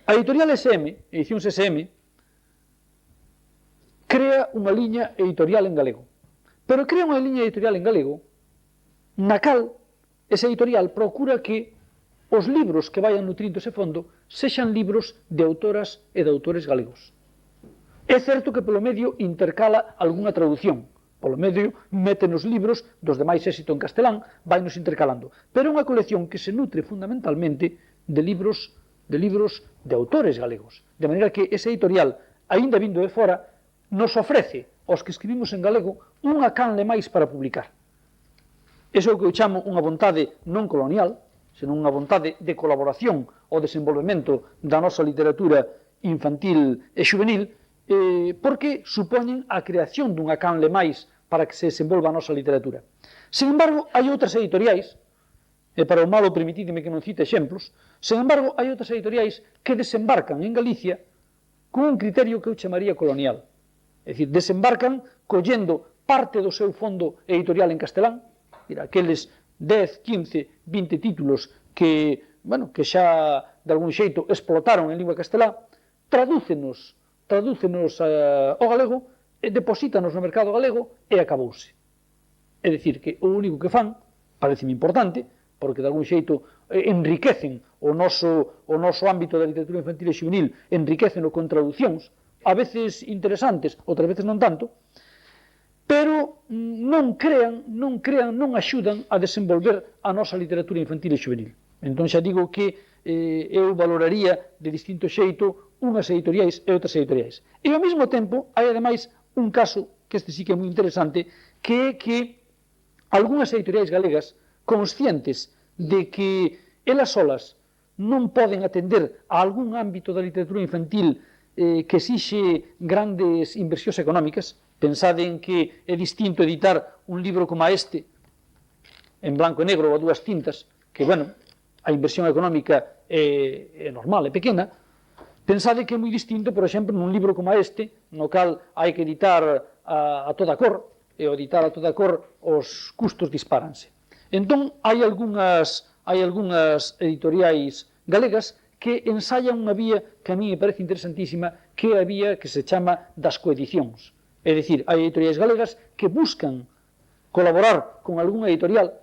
A editorial SM, Edicións SM, crea unha liña editorial en galego. Pero crea unha liña editorial en galego na cal esa editorial procura que os libros que vayan nutrindo ese fondo sexan libros de autoras e de autores galegos. É certo que polo medio intercala algunha traducción, polo medio mete nos libros dos de máis éxito en castelán, vai nos intercalando. Pero é unha colección que se nutre fundamentalmente de libros de autores galegos. De maneira que esa editorial, aínda vindo de fora, nos ofrece aos que escribimos en galego unha canle máis para publicar. Iso é o que eu chamo unha vontade non colonial, senón unha vontade de colaboración ao desenvolvemento da nosa literatura infantil e xuvenil, porque supoñen a creación dunha canle máis para que se desenvolva a nosa literatura. Sen embargo, hai outras editoriais, e para o malo permitidme que non cite exemplos, sen embargo, hai outras editoriais que desembarcan en Galicia con un criterio que eu chamaría colonial. É dicir, desembarcan collendo parte do seu fondo editorial en castelán, aqueles 10, 15, 20 títulos que xa de algún xeito explotaron en lingua castelá, tradúcenos ao galego, deposítanos no mercado galego e acabouse. É dicir, que o único que fan, pareceme importante, porque de algún xeito enriquecen o noso ámbito da literatura infantil e juvenil, enriquecen con traducións, a veces interesantes, outras veces non tanto, pero non axudan a desenvolver a nosa literatura infantil e juvenil. Entón xa digo que eu valoraría de distinto xeito unhas editoriais e outras editoriais. E ao mesmo tempo, hai ademais un caso, que este sí que é moi interesante, que é que algunhas editoriais galegas, conscientes de que elas solas non poden atender a algún ámbito da literatura infantil que exixe grandes inversións económicas. Pensade en que é distinto editar un libro como este, en blanco e negro ou a dúas tintas, que, a inversión económica é normal, é pequena, pensade que é moi distinto, por exemplo, nun libro como este, no cal hai que editar a toda cor, e ao editar a toda cor os custos dispáranse. Entón, hai algunhas editoriais galegas que ensayan unha vía que a mí me parece interesantísima, que é a vía que se chama das coedicións. É dicir, hai editoriais galegas que buscan colaborar con algunha editorial,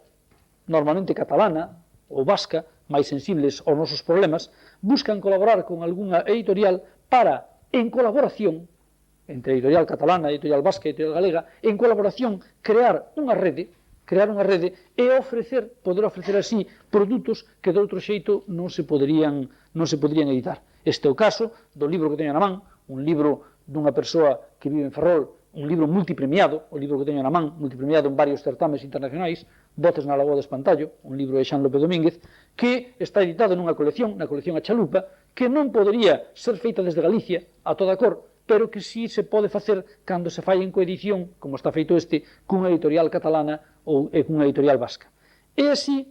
normalmente catalana ou vasca, máis sensibles aos nosos problemas, buscan colaborar con algunha editorial para, en colaboración, entre a editorial catalana, a editorial vasca e a editorial galega, en colaboración, crear unha rede e poder ofrecer así produtos que de outro xeito non se poderían editar. Este é o caso do libro que teño na man, un libro dunha persoa que vive en Ferrol, un libro multipremiado, o libro que teño na man, multipremiado en varios certames internacionais, Voces na Lagoa de Espantallo, un libro de Xan López Domínguez, que está editado nunha colección, na colección A Chalupa, que non podería ser feita desde Galicia a toda cor, pero que sí se pode facer cando se fai en coedición, como está feito este, cunha editorial catalana ou cunha editorial vasca. E así,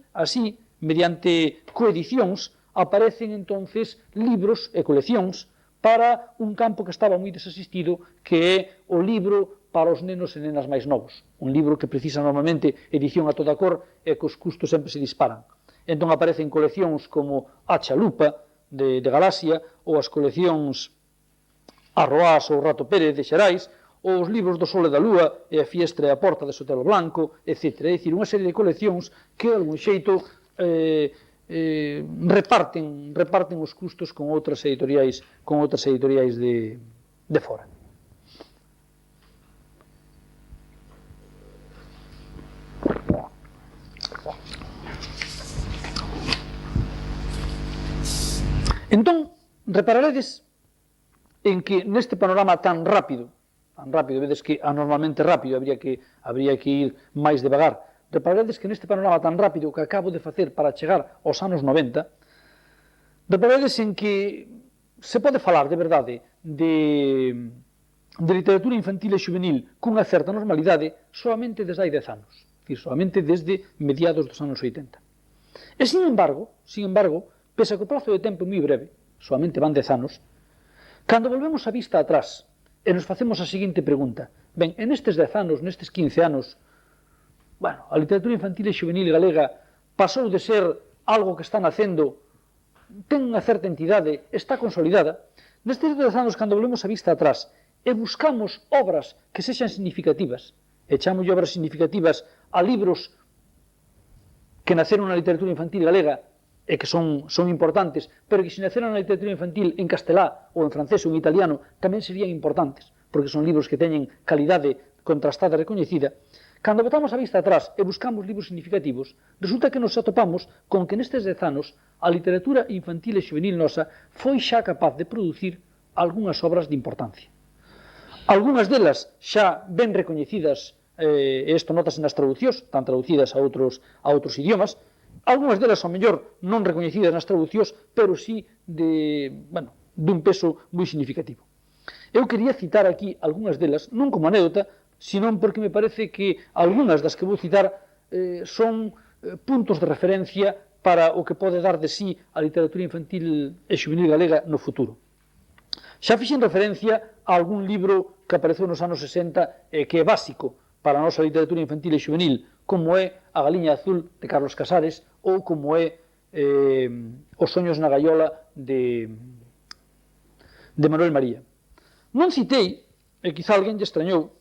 mediante coedicións, aparecen entonces libros e coleccións para un campo que estaba moi desasistido, que é o libro para os nenos e nenas máis novos. Un libro que precisa normalmente edición a toda cor e que os custos sempre se disparan. Entón aparecen coleccións como A Chalupa, de Galaxia, ou as coleccións Arroás ou Rato Pérez, de Xerais, ou os libros do Sol e da Lúa, e a Fiestra e a Porta de Sotelo Blanco, etc. É dicir, unha serie de coleccións que, de algún xeito, reparten os custos con outras editoriais de fora. Entón, repararedes en que neste panorama tan rápido, vedes que anormalmente rápido, habría que ir máis devagar, repararedes que neste panorama tan rápido que acabo de facer para chegar aos anos 90, repararedes en que se pode falar, de verdade, de literatura infantil e juvenil cunha certa normalidade solamente desde hai 10 anos, solamente desde mediados dos anos 80. E, sin embargo, pese a que o prazo de tempo é moi breve, solamente van 10 anos, cando volvemos a vista atrás e nos facemos a seguinte pregunta, ben, en estes 10 anos, nestes 15 anos, a literatura infantil e juvenil galega pasou de ser algo que está nacendo, ten unha certa entidade, está consolidada. Nestes 10 anos, cando volvemos a vista atrás e buscamos obras que sexan significativas, e chamolle obras significativas a libros que naceron na literatura infantil galega e que son importantes, pero que se naceron na literatura infantil en castelá ou en francés ou en italiano tamén serían importantes, porque son libros que teñen calidade contrastada e recoñecida. Cando botamos a vista atrás e buscamos libros significativos, resulta que nos atopamos con que nestes 10 anos a literatura infantil e juvenil nosa foi xa capaz de producir algunhas obras de importancia. Algunhas delas xa ben recoñecidas, e isto notase nas traducións, están traducidas a outros idiomas, algunhas delas, ao mellor, non recoñecidas nas traducións, pero sí dun peso moi significativo. Eu quería citar aquí algunhas delas, non como anécdota, senón porque me parece que algunhas das que vou citar son puntos de referencia para o que pode dar de sí a literatura infantil e juvenil galega no futuro. Xa fixen referencia a algún libro que apareceu nos anos 60 e que é básico para a nosa literatura infantil e juvenil, como é A Galiña Azul, de Carlos Casares, ou como é Os soños na gaiola, de Manuel María. Non citei, e quizá alguén lle extrañou,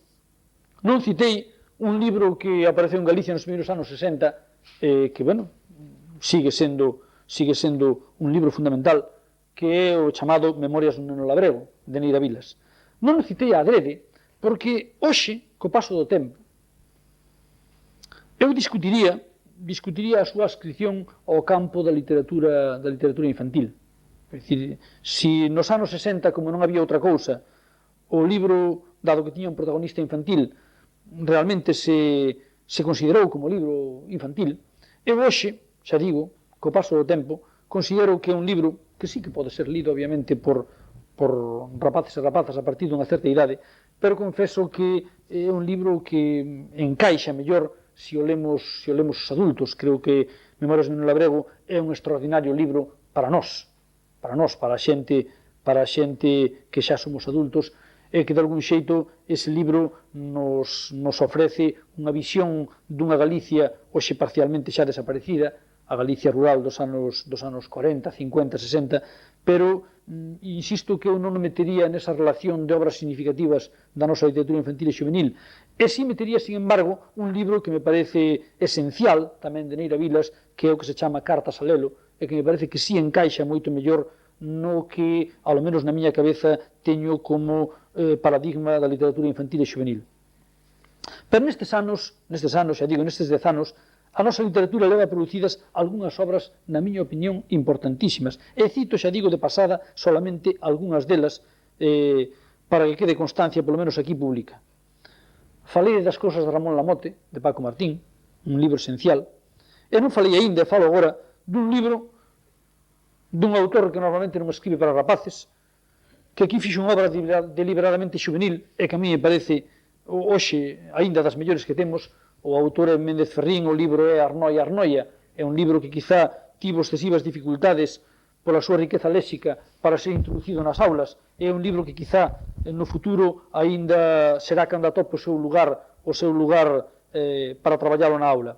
non citei un libro que apareceu en Galicia nos primeiros anos 60, que, sigue sendo un libro fundamental, que é o chamado Memorias dun neno labrego, de Neira Vilas. Non o citei a adrede, porque hoxe, co paso do tempo, eu discutiría a súa adscripción ao campo da literatura infantil. É dicir, se nos anos 60, como non había outra cousa, o libro, dado que tiña un protagonista infantil, realmente se considerou como libro infantil, eu hoxe, xa digo, co paso do tempo, considero que é un libro que sí que pode ser lido, obviamente, por rapaces e rapazas a partir dunha certa idade, pero confeso que é un libro que encaixa mellor se o lemos os adultos. Creo que Memorias de Manuel Abrego é un extraordinario libro para nós, para a xente que xa somos adultos, e que de algún xeito ese libro nos ofrece unha visión dunha Galicia hoxe parcialmente xa desaparecida, a Galicia rural dos anos 40, 50, 60, pero insisto que eu non me metería nesa relación de obras significativas da nosa literatura infantil e juvenil, e si metería, sin embargo, un libro que me parece esencial, tamén de Neira Vilas, que é o que se chama Cartas a Lelo, e que me parece que si encaixa moito mellor no que, ao menos na miña cabeza, teño como paradigma da literatura infantil e juvenil. Pero nestes anos, xa digo, nestes 10 anos, a nosa literatura leva producidas algunhas obras, na miña opinión, importantísimas. E cito, xa digo de pasada, solamente algunhas delas, para que quede constancia, polo menos aquí pública. Falei das cousas de Ramón Lamote, de Paco Martín, un libro esencial, e non falei aínda, e falo agora, dun libro dun autor que normalmente non escribe para rapaces, que aquí fixo unha obra deliberadamente juvenil e que a mí me parece hoxe aínda das mellores que temos. O autor é Méndez Ferrín, o libro é Arnoia Arnoia, é un libro que quizá tivo excesivas dificultades pola súa riqueza léxica para ser introducido nas aulas, é un libro que quizá no futuro aínda será cando atope o seu lugar para traballalo na aula.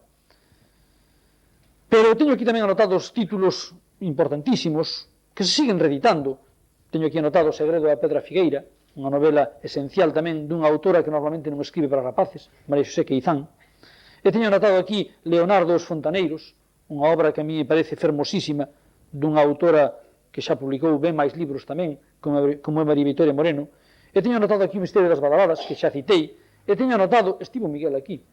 Pero teño aquí tamén anotados títulos importantísimos que se siguen reeditando. Teño aquí anotado O segredo da pedra figueira, unha novela esencial tamén dunha autora que normalmente non escribe para rapaces, María Xosé Queizán. E teño anotado aquí Leonardo os Fontaneiros, unha obra que a mí me parece fermosísima, dunha autora que xa publicou ben máis libros tamén, como é María Victoria Moreno. E teño anotado aquí O misterio das badaladas, que xa citei. E teño anotado, estivo Miguel aquí.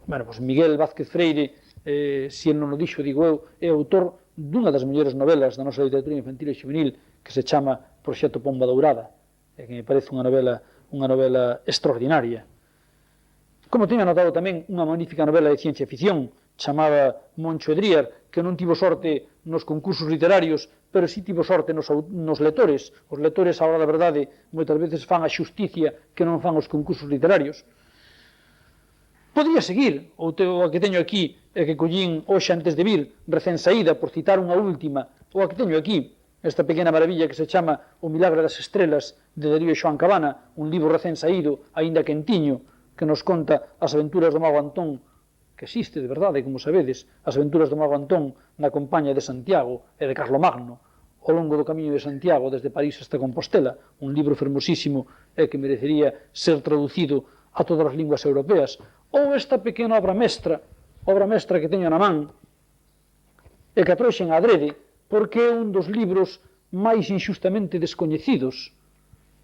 Bueno, pois Miguel Vázquez Freire, se el non o dixo, digo eu, é autor dunha das mellores novelas da nosa literatura infantil e juvenil, que se chama Proxecto Pomba Dourada, e que me parece unha novela extraordinaria. Como teño anotado tamén unha magnífica novela de ciencia ficción chamada Moncho Edriar, que non tivo sorte nos concursos literarios, pero si tivo sorte nos lectores. Os lectores, a hora da verdade, moitas veces fan a xusticia que non fan os concursos literarios. Podría seguir, o que teño aquí, e que collín hoxe antes de vir, recén saída, por citar unha última, ou a que teño aquí, esta pequena maravilla que se chama O milagre das estrelas, de Darío Xoán Cabana, un libro recén saído, aínda quentiño, que nos conta as aventuras do mago Antón, que existe de verdade, como sabedes, as aventuras do mago Antón na compaña de Santiago e de Carlomagno, ao longo do camiño de Santiago, desde París hasta Compostela, un libro fermosísimo e que merecería ser traducido a todas as linguas europeas. Ou esta pequena obra mestra que teño na man, e que a trouxen a adrede, porque é un dos libros máis inxustamente descoñecidos.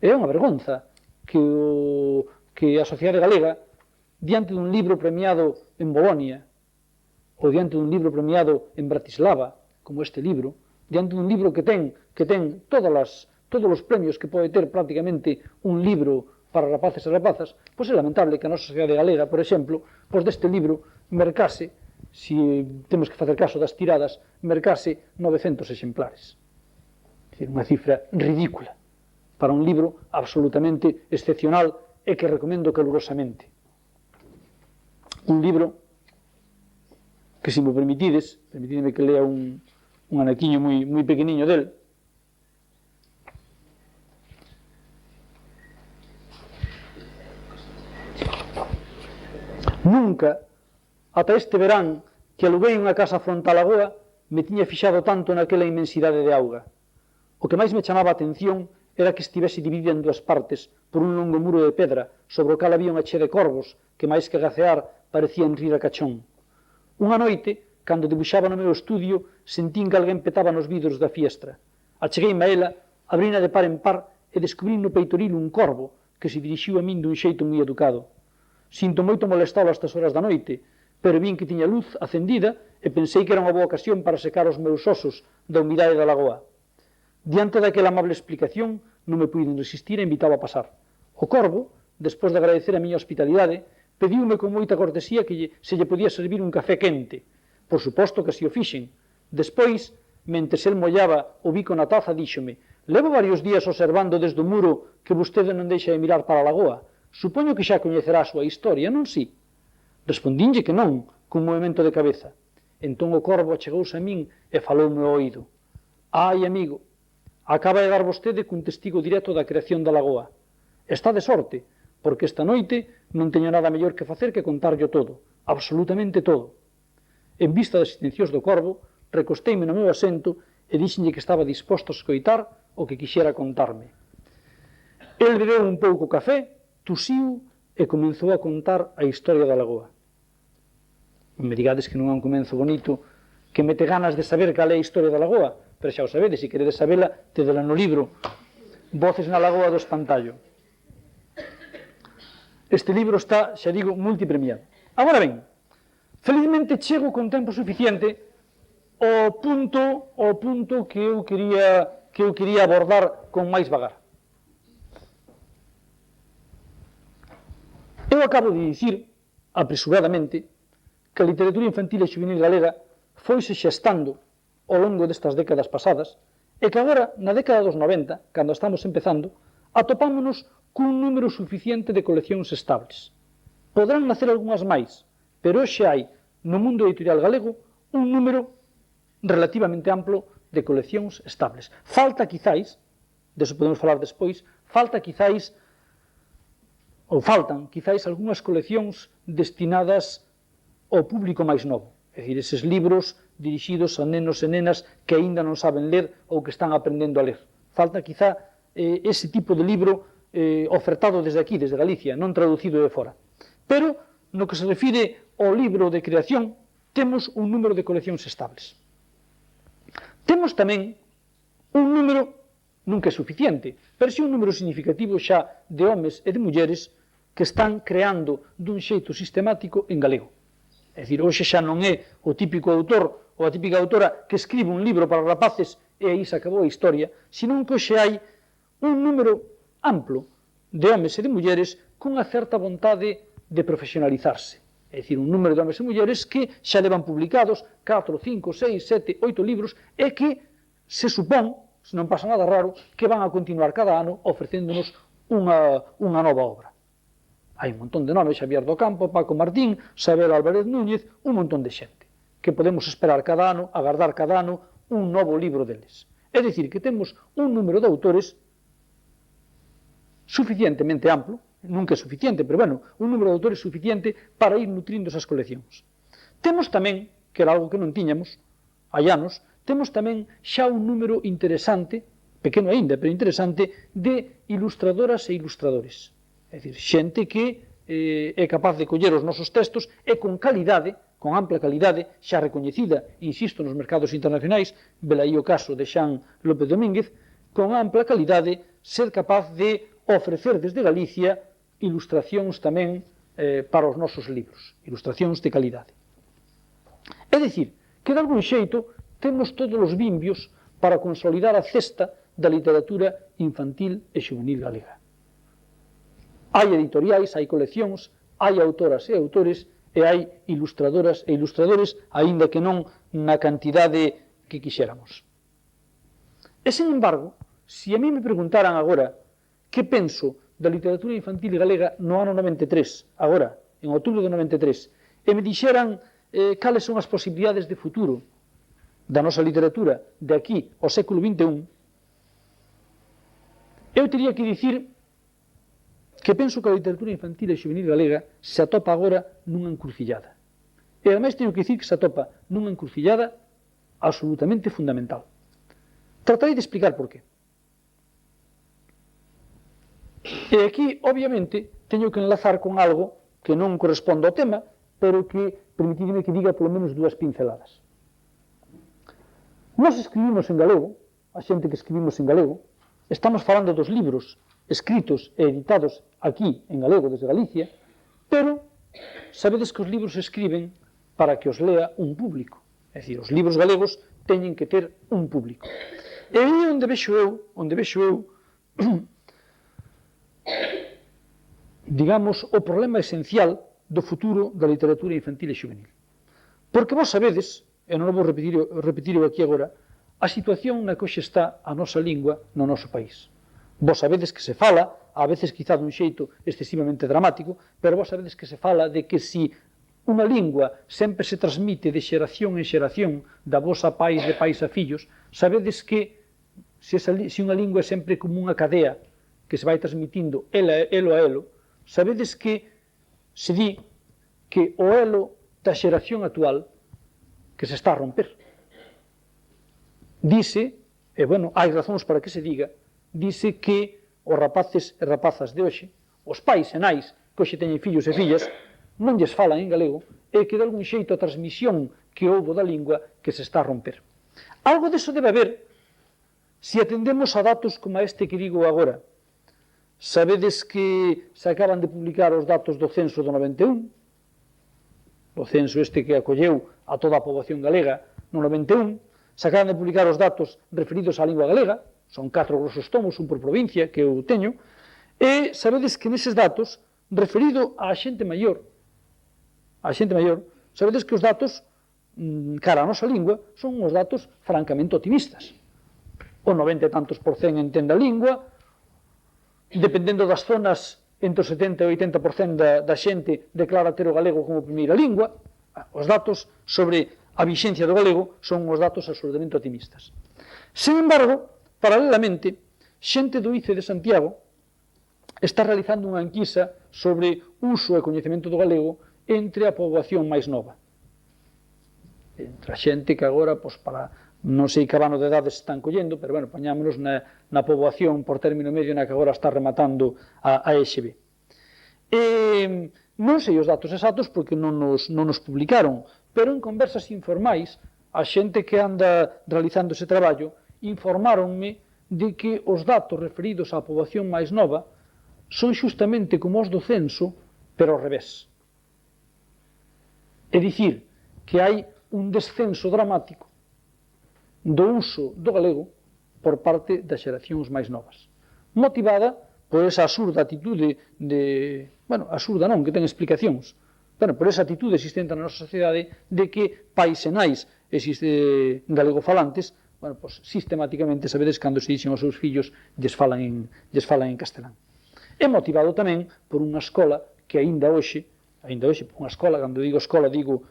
É unha vergonza que a sociedade galega, diante dun libro premiado en Bolonia, ou diante dun libro premiado en Bratislava, como este libro, diante dun libro que ten todos os premios que pode ter prácticamente un libro para rapaces e rapazas, pois é lamentable que a nosa sociedade galega, por exemplo, pois deste libro mercase, se temos que facer caso das tiradas, mercase 900 exemplares. É unha cifra ridícula para un libro absolutamente excepcional e que recomendo calurosamente. Un libro que, se me permitides, permitidme que lea un anaquiño moi pequeniño del. Nunca, ata este verán, que aluguei unha casa fronte á lagoa, me tiña fixado tanto naquela inmensidade de auga. O que máis me chamaba a atención era que estivese dividida en dúas partes por un longo muro de pedra, sobre o cal había unha chea de corvos que, máis que gacear, parecían rir a cachón. Unha noite, cando debuxaba no meu estudio, sentín que alguén petaba nos vidros da fiestra. Achegueime a ela, abrina de par en par e descubrín no peitoril un corvo que se dirixiu a min dun xeito moi educado. Sinto moito molestalo a estas horas da noite, pero vin que tiña luz acendida e pensei que era unha boa ocasión para secar os meus osos da humidade da lagoa. Diante daquela amable explicación, non me puiden resistir e invitaba a pasar. O corvo, despois de agradecer a miña hospitalidade, pediume con moita cortesía que se lle podía servir un café quente. Por suposto que así o fixen. Despois, mentres el mollaba o bico na taza, díxome: levo varios días observando desde o muro que vostede non deixa de mirar para a lagoa. Supoño que xa coñecerá a súa historia, non si? Respondínlle que non, cun movimento de cabeza. Entón o corvo achegouse a min e faloume ao oído. Ai, amigo, acaba de dar vostede cun testigo directo da creación da lagoa. Está de sorte, porque esta noite non teño nada mellor que facer que contarllo todo, absolutamente todo. En vista das intencións do corvo, recosteime no meu asento e dixenlle que estaba disposto a escoitar o que quixera contarme. El bebeu un pouco café, tusiu e comenzou a contar a historia da lagoa. Me digades que non é un comenzo bonito que mete ganas de saber cal é a historia da lagoa, pero xa o sabedes, se queredes sabela, tedela no libro Voces na lagoa do Espantallo. Este libro está, xa digo, multipremiado. Agora ben, felizmente chego con tempo suficiente ao punto que eu quería abordar con máis vagar. Eu acabo de dicir, apresuradamente, que a literatura infantil e juvenil galega foise xestando ao longo destas décadas pasadas e que agora, na década dos 90, cando estamos empezando, atopámonos cun número suficiente de coleccións estables. Podrán nacer algunhas máis, pero hoxe hai, no mundo editorial galego, un número relativamente amplo de coleccións estables. Falta quizáis, deso podemos falar despois, faltan quizáis algunhas coleccións destinadas ao público máis novo. É dicir, eses libros dirixidos a nenos e nenas que aínda non saben ler ou que están aprendendo a ler. Falta quizá ese tipo de libro ofertado desde aquí, desde Galicia, non traducido de fora. Pero, no que se refire ao libro de creación, temos un número de coleccións estables. Temos tamén un número, nunca é suficiente, pero si un número significativo xa de homes e de mulleres que están creando dun xeito sistemático en galego. É dicir, hoxe xa non é o típico autor ou a típica autora que escribe un libro para rapaces e aí se acabou a historia, senón que hoxe hai un número amplo de homes e de mulleres cunha certa vontade de profesionalizarse. É dicir, un número de homes e mulleres que xa levan publicados 4, 5, 6, 7, 8 libros e que se supón, se non pasa nada raro, que van a continuar cada ano ofrecéndonos unha nova obra. Hai un montón de nomes, Xavier do Campo, Paco Martín, Sabel Álvarez Núñez, un montón de xente, que podemos esperar cada ano, agardar cada ano, un novo libro deles. É dicir, que temos un número de autores suficientemente amplo, nunca é suficiente, pero bueno, un número de autores suficiente para ir nutrindo esas coleccións. Temos tamén, que era algo que non tiñamos, hai anos, temos tamén xa un número interesante, pequeno aínda, pero interesante, de ilustradoras e ilustradores. É dicir, xente que é capaz de coller os nosos textos e con calidade, con ampla calidade, xa recoñecida, insisto, nos mercados internacionais, velaí o caso de Xan López Domínguez, con ampla calidade, ser capaz de ofrecer desde Galicia ilustracións tamén para os nosos libros, ilustracións de calidade. É dicir, que de algún xeito temos todos os vimbios para consolidar a cesta da literatura infantil e juvenil galega. Hai editoriais, hai coleccións, hai autoras e autores e hai ilustradoras e ilustradores, aínda que non na cantidade que quixéramos. E, sen embargo, se a mí me preguntaran agora que penso da literatura infantil galega no ano 93, agora, en outubro de 93, e me dixeran cales son as posibilidades de futuro da nosa literatura de aquí ao século XXI, eu teria que dicir que penso que a literatura infantil e juvenil galega se atopa agora nunha encrucillada. E ademais teño que dicir que se atopa nunha encrucillada absolutamente fundamental. Tratarei de explicar por qué. E aquí, obviamente, teño que enlazar con algo que non corresponde ao tema, pero que permitidme que diga polo menos dúas pinceladas. Nós escribimos en galego, a xente que escribimos en galego, estamos falando dos libros escritos e editados aquí en galego desde Galicia, pero sabedes que os libros se escriben para que os lea un público. É dicir, os libros galegos teñen que ter un público. E aí onde vexo eu digamos, o problema esencial do futuro da literatura infantil e juvenil. Porque vos sabedes, e non vou repetir aquí agora, a situación na que hoxe está a nosa lingua no noso país. Vos sabedes que se fala, a veces quizá dun xeito excesivamente dramático, pero vos sabedes que se fala de que si unha lingua sempre se transmite de xeración en xeración, da vos a pais, de pais a fillos, sabedes que se unha lingua é sempre como unha cadea que se vai transmitindo elo a elo, sabedes que se di que o elo da xeración actual que se está a romper. Dice, e bueno, hai razóns para que se diga, dice que os rapaces e rapazas de hoxe, os pais e nais que hoxe teñen fillos e fillas, non lles falan en galego, e que de algún xeito a transmisión que houbo da lingua que se está a romper. Algo deso debe haber se atendemos a datos como este que digo agora. Sabedes que se acaban de publicar os datos do censo do 91, o censo este que acolleu a toda a poboación galega no 91, se acaban de publicar os datos referidos á lingua galega, son 4 grosos tomos, un por provincia, que eu teño, e sabedes que neses datos, referido á xente maior, sabedes que os datos, cara a nosa lingua, son uns datos francamente optimistas. O 90 e tantos % entende a lingua, dependendo das zonas, entre o 70 e o 80% da xente declara ter o galego como primeira lingua. Os datos sobre a vixencia do galego son os datos absolutamente optimistas. Sen embargo, paralelamente, xente do ICE de Santiago está realizando unha enquisa sobre uso e coñecemento do galego entre a poboación máis nova. Entre a xente que agora, para non sei que abano de edades están collendo, pero, bueno, poñámonos na poboación por término medio na que agora está rematando a EXB. Non sei os datos exactos porque non nos publicaron, pero en conversas informais, a xente que anda realizando ese traballo informáronme de que os datos referidos á poboación máis nova son xustamente como os do censo, pero ao revés. É dicir, que hai un descenso dramático do uso do galego por parte das xeracións máis novas, motivada por esa absurda atitude absurda non, que ten explicacións, por esa atitude existente na nosa sociedade de que pais e nais galegofalantes, sistemáticamente, sabedes, cando se dixen aos seus fillos, lles falan en castelán. É motivado tamén por unha escola que aínda hoxe, por unha escola, cando digo escola, digo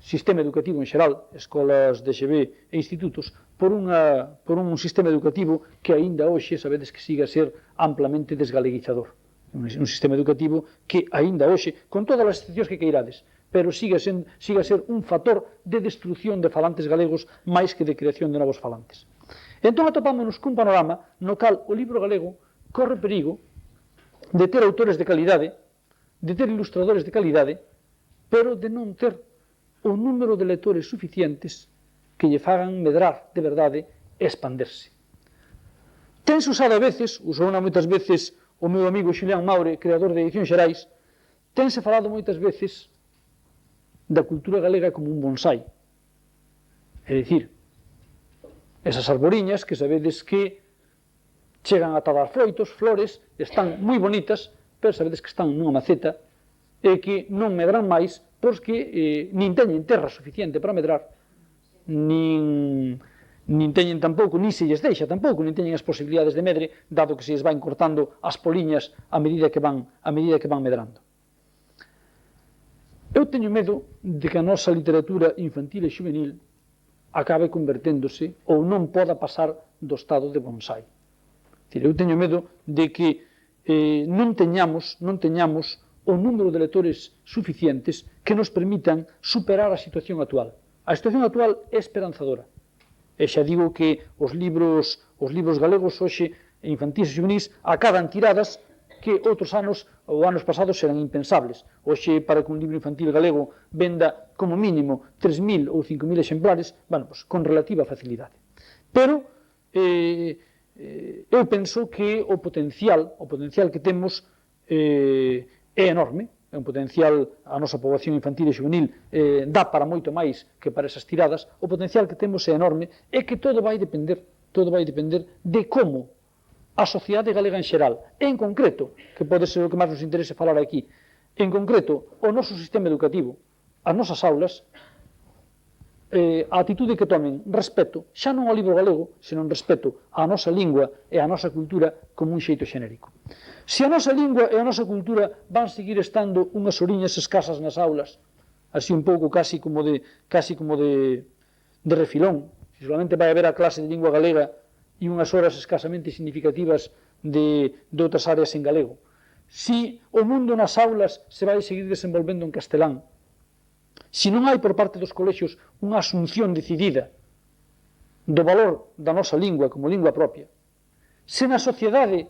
sistema educativo en xeral, escolas de XB e institutos, por un sistema educativo que aínda hoxe, sabedes, que siga a ser amplamente desgaleguizador. Un sistema educativo que aínda hoxe, con todas as excepcións que queirades, pero siga a ser un factor de destrucción de falantes galegos máis que de creación de novos falantes. Entón atopámonos cun panorama no cal o libro galego corre perigo de ter autores de calidade, de ter ilustradores de calidade, pero de non ter o número de lectores suficientes que lle fagan medrar de verdade e expanderse. Tense usado a veces, usou moitas veces o meu amigo Xulián Maure, creador de Edicións Xerais, tense falado moitas veces da cultura galega como un bonsai. É dicir, esas arboriñas que sabedes que chegan a dar froitos, flores, están moi bonitas, pero sabedes que están nunha maceta e que non medran máis porque nin teñen terra suficiente para medrar, nin teñen tampouco, nin se lles deixa tampouco, nin teñen as posibilidades de medre, dado que se lles van cortando as poliñas a medida que van medrando. Eu teño medo de que a nosa literatura infantil e xuvenil acabe converténdose ou non poda pasar do estado de bonsai. Eu teño medo de que non teñamos o número de lectores suficientes que nos permitan superar a situación actual. A situación actual é esperanzadora. E xa digo que os libros galegos hoxe, infantis e xuvenis, acadan tiradas que outros anos ou anos pasados eran impensables. Hoxe, para que un libro infantil galego venda como mínimo 3.000 ou 5.000 exemplares, con relativa facilidade. Pero eu penso que o potencial que temos é enorme, é un potencial, a nosa poboación infantil e juvenil dá para moito máis que para esas tiradas, o potencial que temos é enorme e que todo vai depender de como a sociedade galega en xeral, en concreto, que pode ser o que máis nos interese falar aquí, en concreto, o noso sistema educativo, as nosas aulas, a atitude que tomen respeto, xa non ao libro galego, senón respeto á nosa lingua e á nosa cultura como un xeito xenérico. Se a nosa lingua e a nosa cultura van seguir estando unhas oriñas escasas nas aulas, así un pouco casi como de refilón, se solamente vai haber a clase de lingua galega e unhas horas escasamente significativas de outras áreas en galego, se o mundo nas aulas se vai seguir desenvolvendo en castelán, se non hai por parte dos colexios unha asunción decidida do valor da nosa lingua como lingua propia, se na sociedade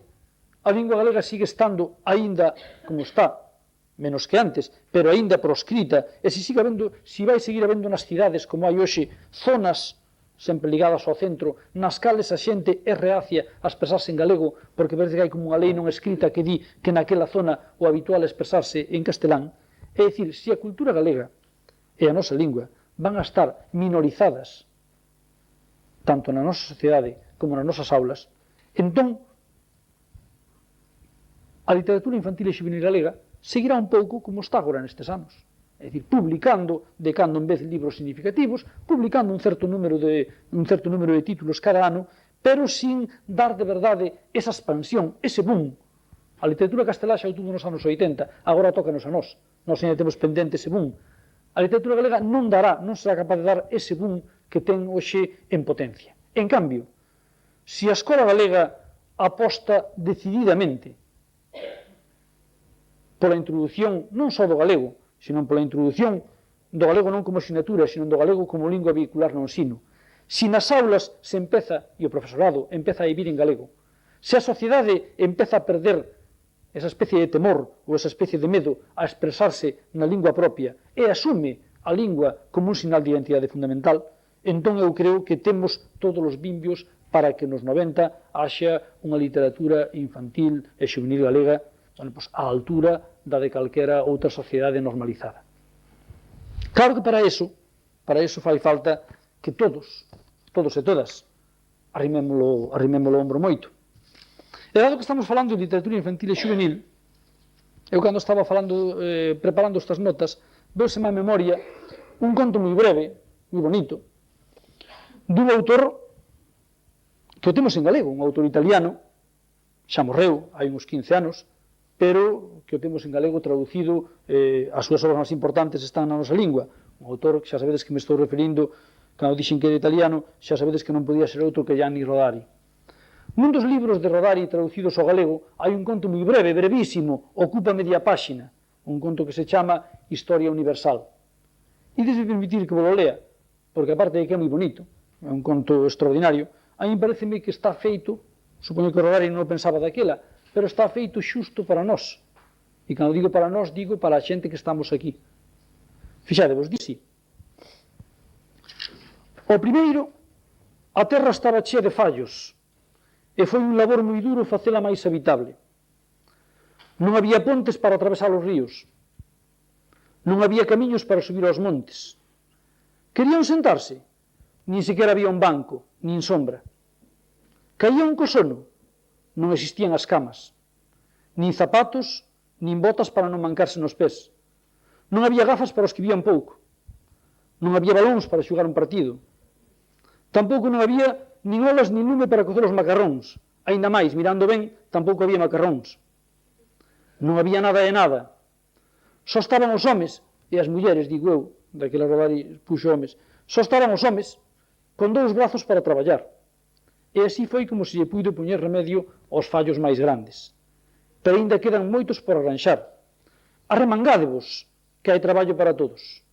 a lingua galega sigue estando aínda como está, menos que antes, pero aínda proscrita, e se vai seguir habendo nas cidades como hai hoxe zonas sempre ligadas ao centro, nas cales a xente é reacia a expresarse en galego porque parece que hai como unha lei non escrita que di que naquela zona o habitual é expresarse en castelán. É dicir, se a cultura galega e a nosa lingua van a estar minorizadas tanto na nosa sociedade como nas nosas aulas, entón a literatura infantil e juvenil galega seguirá un pouco como está agora nestes anos. É dicir, publicando de cando en vez libros significativos, publicando un certo número de títulos cada ano, pero sin dar de verdade esa expansión, ese boom. A literatura castelá xa o tuvo nos anos 80, agora tócanos a nós. Nós ainda temos pendente ese boom. A literatura galega non será capaz de dar ese boom que ten hoxe en potencia. En cambio, se a escola galega aposta decididamente pola introdución non só do galego, senón pola introdución do galego non como asignatura, senón do galego como lingua vehicular no ensino. Se nas aulas se empeza, e o profesorado empeza a vivir en galego, se a sociedade empeza a perder esa especie de temor ou esa especie de medo a expresarse na lingua propia e asume a lingua como un sinal de identidade fundamental, entón eu creo que temos todos os vimbios para que nos 90 haxa unha literatura infantil e juvenil galega á altura da de calquera outra sociedade normalizada. Claro que para eso fai falta que todos e todas, arrimémolo o ombro moito. E dado que estamos falando de literatura infantil e juvenil, eu cando estaba preparando estas notas, veuseme a memoria un conto moi breve, moi bonito, dun autor que o temos en galego, un autor italiano, xa morreu, hai uns 15 anos, pero que o temos en galego traducido, as súas obras máis importantes están na nosa lingua. Un autor que xa sabedes que me estou referindo, cando dixen que era italiano, xa sabedes que non podía ser outro que Gianni Rodari. Nun dos libros de Rodari traducidos ao galego hai un conto moi breve, brevísimo, ocupa media páxina, un conto que se chama Historia Universal. E desde permitir que vos lo lea, porque aparte de que é moi bonito, é un conto extraordinario, a mí pareceme que está feito, supoño que Rodari non o pensaba daquela, pero está feito xusto para nós. E cando digo para nós, digo para a xente que estamos aquí. Fixadevos, dice así. O primeiro, a terra estaba chea de fallos, e foi un labor moi duro facela máis habitable. Non había pontes para atravesar os ríos. Non había camiños para subir aos montes. Querían sentarse? Nin sequera había un banco, nin sombra. Caían co sono? Non existían as camas. Nin zapatos, nin botas para non mancarse nos pés. Non había gafas para os que vían pouco. Non había balóns para xogar un partido. Tampouco non había nin olas nin lume para cocer os macarróns. Aínda máis, mirando ben, tampouco había macarróns. Non había nada de nada. Só estaban os homes e as mulleres, digo eu, daquela Rodari puxo homes, só estaban os homes con 2 brazos para traballar. E así foi como se lle puido poñer remedio aos fallos máis grandes. Pero aínda quedan moitos por arranxar. Arremangádevos, que hai traballo para todos.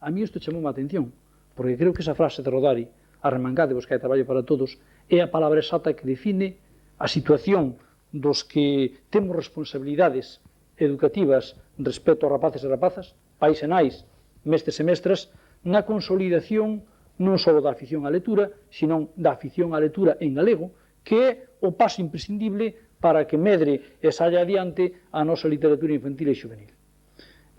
A mí isto chamou a atención, porque creo que esa frase de Rodari, arremangádevos, que hai traballo para todos, é a palabra exacta que define a situación dos que temos responsabilidades educativas respecto aos rapaces e rapazas, pais e nais, mestres e mestras, na consolidación non só da afición á lectura, sino da afición á lectura en galego, que é o paso imprescindible para que medre e saia adiante a nosa literatura infantil e juvenil.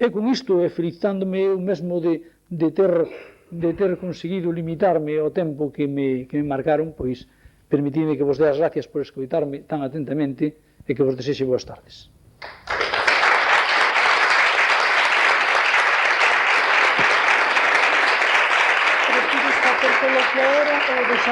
E con isto, felicitándome eu mesmo de ter conseguido limitarme ao tempo que me marcaron, pois permitidme que vos dé as gracias por escoitarme tan atentamente e que vos desexe boas tardes. por hora e deixamos